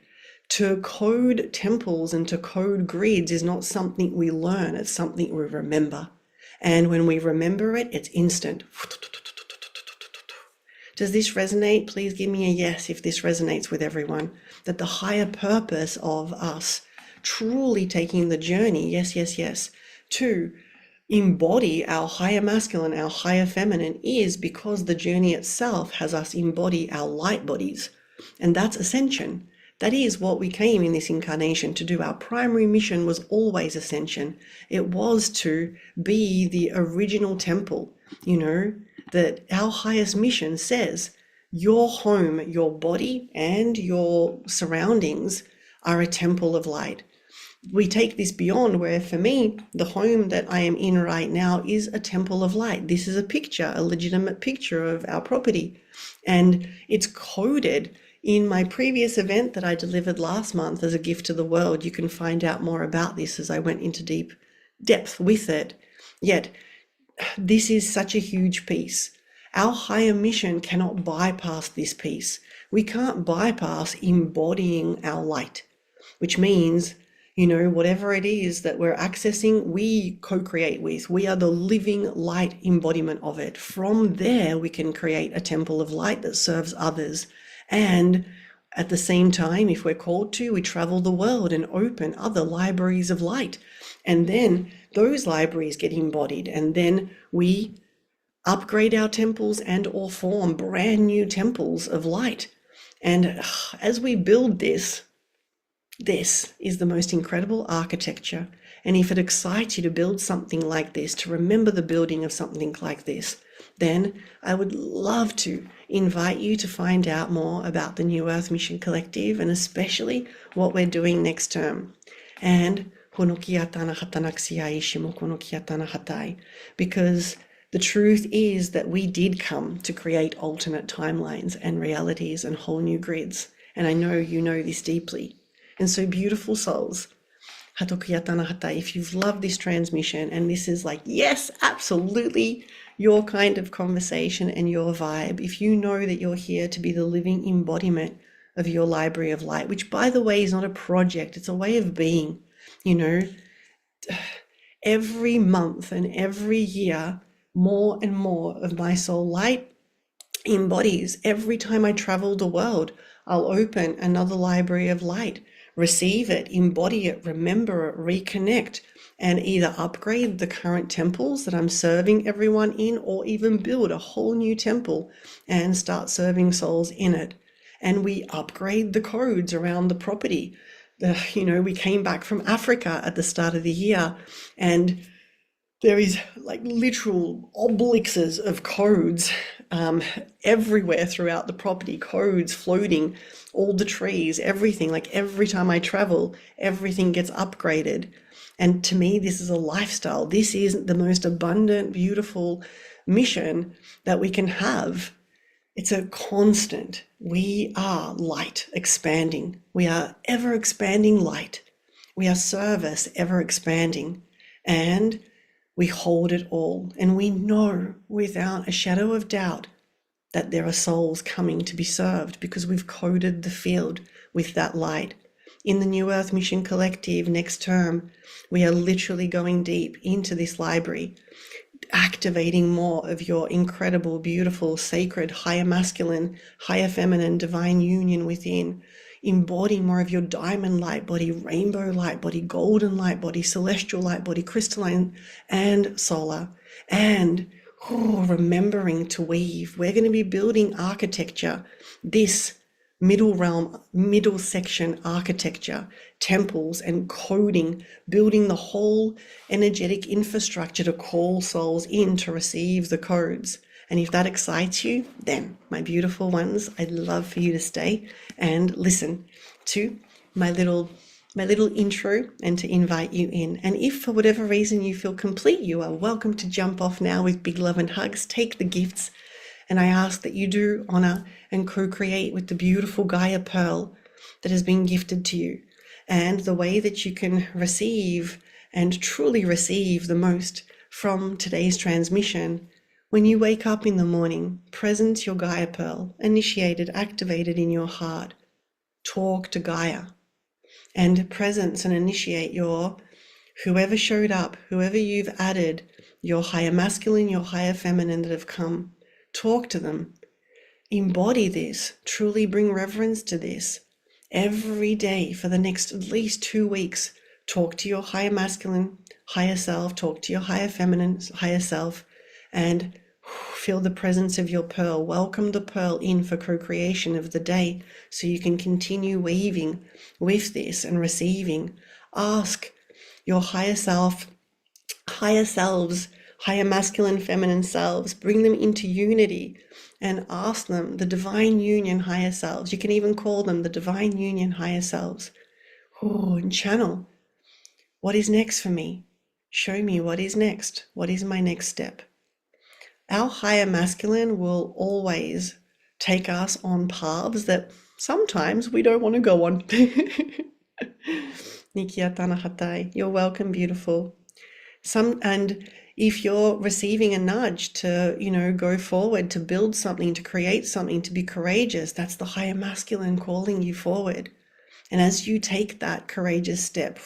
[SPEAKER 1] To code temples and to code grids is not something we learn, it's something we remember. And when we remember it, it's instant. Does this resonate? Please give me a yes if this resonates with everyone. That the higher purpose of us truly taking the journey, yes, to embody our higher masculine, our higher feminine is because the journey itself has us embody our light bodies. And that's ascension. That is what we came in this incarnation to do. Our primary mission was always ascension. It was to be the original temple, that our highest mission says your home, your body, and your surroundings are a temple of light. We take this beyond where, for me, the home that I am in right now is a temple of light. This is a picture, a legitimate picture of our property. And it's coded in my previous event that I delivered last month as a gift to the world. You can find out more about this as I went into deep depth with it. Yet, this is such a huge piece. Our higher mission cannot bypass this piece. We can't bypass embodying our light, which means, whatever it is that we're accessing, we co-create with. We are the living light embodiment of it. From there, we can create a temple of light that serves others. And at the same time, if we're called to, we travel the world and open other libraries of light. And then those libraries get embodied. And then we upgrade our temples and or form brand new temples of light. And as we build this is the most incredible architecture. And if it excites you to build something like this, to remember the building of something like this, then I would love to invite you to find out more about the New Earth Mission Collective and especially what we're doing next term. And because the truth is that we did come to create alternate timelines and realities and whole new grids. And I know you know this deeply. And so, beautiful souls, if you've loved this transmission and this is like, yes, absolutely, your kind of conversation and your vibe, if you know that you're here to be the living embodiment of your library of light, which by the way is not a project, it's a way of being, every month and every year, more and more of my soul light embodies. Every time I travel the world, I'll open another library of light, receive it, embody it, remember it, reconnect, and either upgrade the current temples that I'm serving everyone in, or even build a whole new temple and start serving souls in it. And we upgrade the codes around the property. We came back from Africa at the start of the year, and there is like literal obliques of codes everywhere throughout the property, codes floating, all the trees, everything. Like every time I travel, everything gets upgraded. And to me, this is a lifestyle. This is the most abundant, beautiful mission that we can have. It's a constant. We are light expanding. We are ever expanding light. We are service ever expanding. And we hold it all. And we know without a shadow of doubt that there are souls coming to be served because we've coded the field with that light. In the New Earth Mission Collective next term, we are literally going deep into this library, activating more of your incredible, beautiful, sacred, higher masculine, higher feminine, divine union within. Embody more of your diamond light body, rainbow light body, golden light body, celestial light body, crystalline and solar. And remembering to weave. We're going to be building architecture, this middle realm, middle section architecture, temples and coding, building the whole energetic infrastructure to call souls in to receive the codes. And if that excites you, then my beautiful ones, I'd love for you to stay and listen to my little intro and to invite you in. And if for whatever reason you feel complete, you are welcome to jump off now with big love and hugs. Take the gifts. And I ask that you do honor and co-create with the beautiful Gaia pearl that has been gifted to you. And the way that you can receive and truly receive the most from today's transmission, when you wake up in the morning, present your Gaia pearl, initiated, activated in your heart. Talk to Gaia and presence and initiate your whoever showed up, whoever you've added, your higher masculine, your higher feminine that have come. Talk to them. Embody this. Truly bring reverence to this. Every day for the next at least 2 weeks, talk to your higher masculine, higher self, talk to your higher feminine, higher self, and feel the presence of your pearl. Welcome the pearl in for co-creation of the day so you can continue weaving with this and receiving. Ask your higher self, higher selves, higher masculine, feminine selves, bring them into unity and ask them, the divine union higher selves. You can even call them the divine union higher selves. And channel, what is next for me? Show me what is next. What is my next step? Our higher masculine will always take us on paths that sometimes we don't want to go on. Nikia Tanahatai, you're welcome, beautiful. And if you're receiving a nudge to, go forward, to build something, to create something, to be courageous, that's the higher masculine calling you forward. And as you take that courageous step,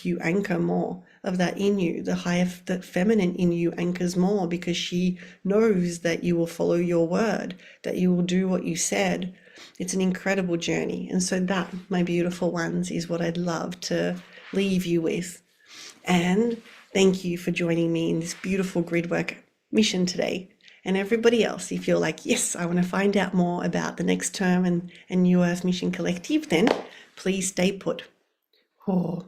[SPEAKER 1] you anchor more of that in you. The feminine in you anchors more because she knows that you will follow your word, that you will do what you said. It's an incredible journey. And so that, my beautiful ones, is what I'd love to leave you with. And thank you for joining me in this beautiful gridwork mission today. And everybody else, if you're like, yes, I want to find out more about the next term and New Earth Mission Collective, then please stay put. The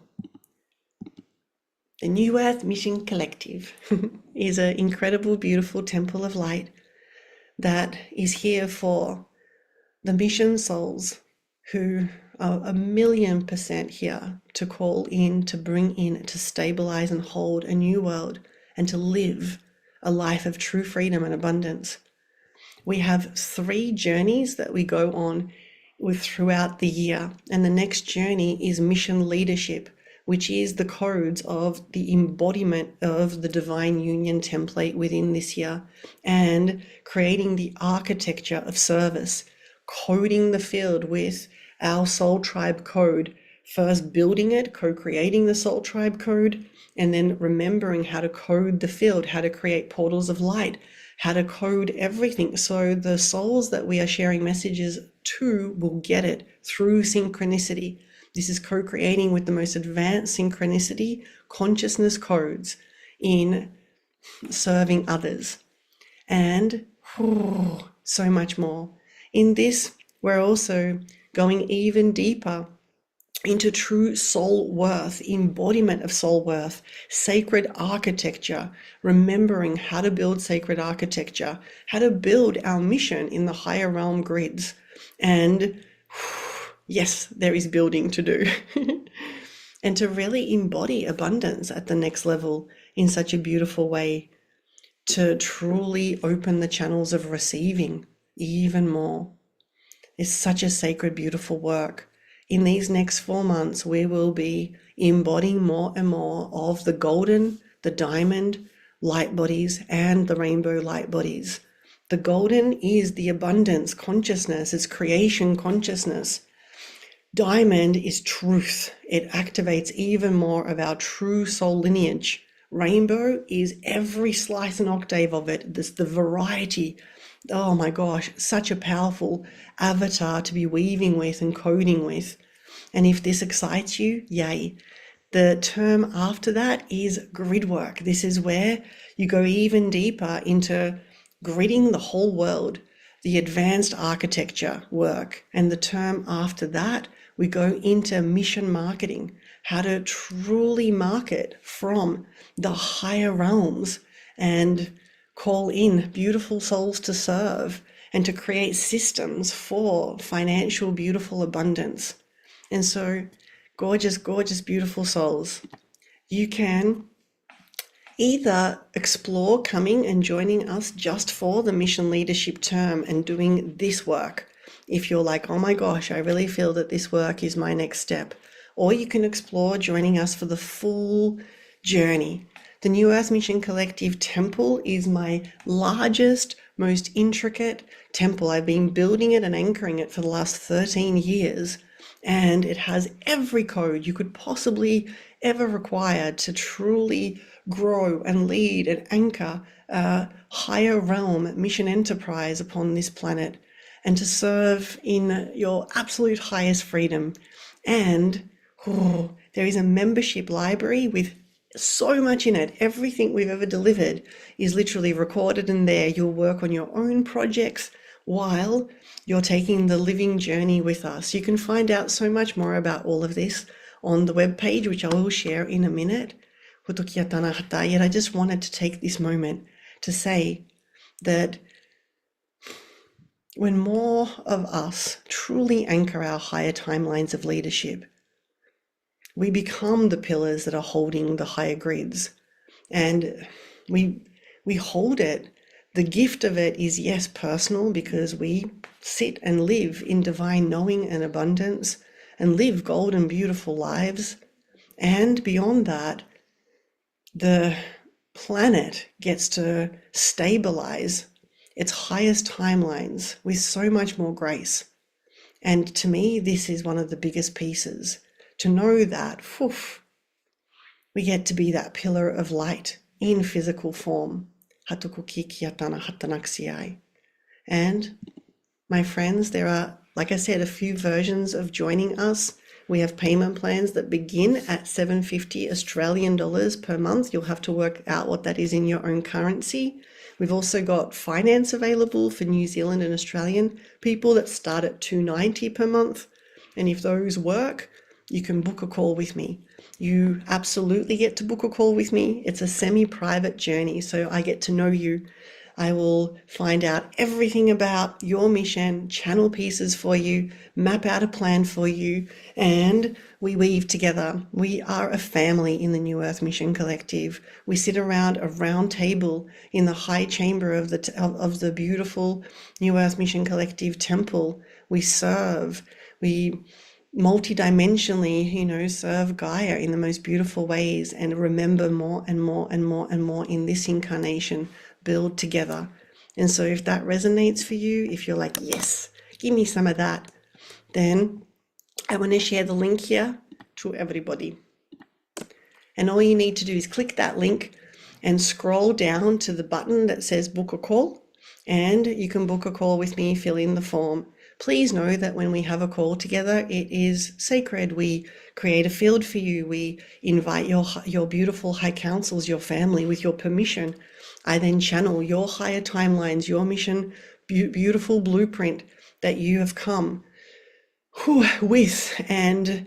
[SPEAKER 1] New Earth Mission Collective is an incredible, beautiful temple of light that is here for the mission souls who are 1,000,000% here to call in, to bring in, to stabilize and hold a new world and to live a life of true freedom and abundance. We have 3 journeys that we go on with throughout the year, and the next journey is mission leadership, which is the codes of the embodiment of the divine union template within this year, and creating the architecture of service, coding the field with our soul tribe code, first building it, co-creating the soul tribe code, and then remembering how to code the field, how to create portals of light, how to code everything. So the souls that we are sharing messages to will get it through synchronicity. This is co-creating with the most advanced synchronicity consciousness codes in serving others, and so much more. In this, we're also going even deeper into true soul worth, embodiment of soul worth, sacred architecture, remembering how to build sacred architecture, how to build our mission in the higher realm grids. And yes, there is building to do. And to really embody abundance at the next level in such a beautiful way, to truly open the channels of receiving even more. It's such a sacred, beautiful work. In these next 4 months, we will be embodying more and more of the golden, the diamond light bodies and the rainbow light bodies. The golden is the abundance consciousness, it's creation consciousness. Diamond is truth. It activates even more of our true soul lineage. Rainbow is every slice and octave of it. There's the variety. Oh my gosh, such a powerful avatar to be weaving with and coding with. And if this excites you, yay. The term after that is grid work. This is where you go even deeper into gridding the whole world, the advanced architecture work. And the term after that, we go into mission marketing, how to truly market from the higher realms and call in beautiful souls to serve and to create systems for financial, beautiful abundance. And so, gorgeous, gorgeous, beautiful souls, you can either explore coming and joining us just for the mission leadership term and doing this work. If you're like, oh my gosh, I really feel that this work is my next step. Or you can explore joining us for the full journey. The New Earth Mission Collective Temple is my largest, most intricate temple. I've been building it and anchoring it for the last 13 years. And it has every code you could possibly ever require to truly grow and lead and anchor a higher realm mission enterprise upon this planet and to serve in your absolute highest freedom. And there is a membership library with so much in it. Everything we've ever delivered is literally recorded in there. You'll work on your own projects while you're taking the living journey with us. You can find out so much more about all of this on the webpage, which I will share in a minute. Yet I just wanted to take this moment to say that when more of us truly anchor our higher timelines of leadership, we become the pillars that are holding the higher grids, and we hold it. The gift of it is, yes, personal, because we sit and live in divine knowing and abundance and live golden, beautiful lives. And beyond that, the planet gets to stabilize its highest timelines with so much more grace. And to me, this is one of the biggest pieces, to know that we get to be that pillar of light in physical form. And my friends, there are, like I said, a few versions of joining us. We have payment plans that begin at $750 Australian dollars per month. You'll have to work out what that is in your own currency. We've also got finance available for New Zealand and Australian people that start at $290 per month. And if those work, you can book a call with me. You absolutely get to book a call with me. It's a semi-private journey, so I get to know you. I will find out everything about your mission, channel pieces for you, map out a plan for you, and we weave together. We are a family in the New Earth Mission Collective. We sit around a round table in the high chamber of the beautiful New Earth Mission Collective temple. We serve. We multidimensionally, serve Gaia in the most beautiful ways and remember more and more and more and more in this incarnation, build together. And so if that resonates for you, if you're like, yes, give me some of that, then I want to share the link here to everybody. And all you need to do is click that link and scroll down to the button that says book a call, and you can book a call with me, fill in the form. Please know that when we have a call together, it is sacred. We create a field for you. We invite your beautiful high councils, your family, with your permission. I then channel your higher timelines, your mission, beautiful blueprint that you have come with, and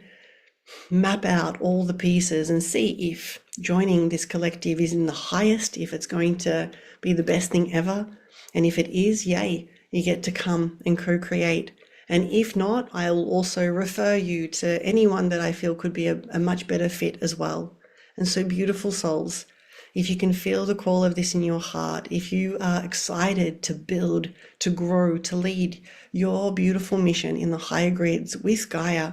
[SPEAKER 1] map out all the pieces and see if joining this collective is in the highest, if it's going to be the best thing ever. And if it is, yay, you get to come and co-create. And if not, I will also refer you to anyone that I feel could be a much better fit as well. And so, beautiful souls, if you can feel the call of this in your heart, if you are excited to build, to grow, to lead your beautiful mission in the higher grids with Gaia,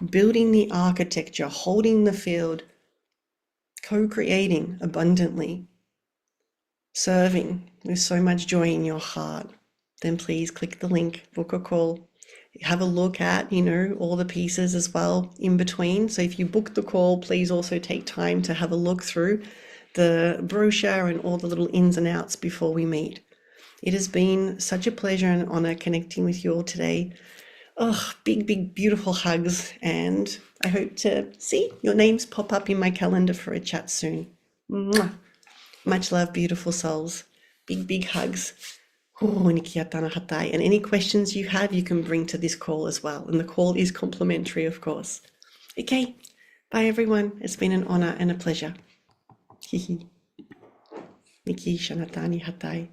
[SPEAKER 1] building the architecture, holding the field, co-creating abundantly, serving with so much joy in your heart, then please click the link, book a call. have a look at, all the pieces as well in between. So if you book the call, please also take time to have a look through the brochure and all the little ins and outs before we meet. It has been such a pleasure and honor connecting with you all today. Oh, big, big, beautiful hugs. And I hope to see your names pop up in my calendar for a chat soon. Mwah. Much love, beautiful souls. Big, big hugs. And any questions you have, you can bring to this call as well. And the call is complimentary, of course. Okay, bye everyone. It's been an honor and a pleasure. Hihi. Niki Shanatani Hatai.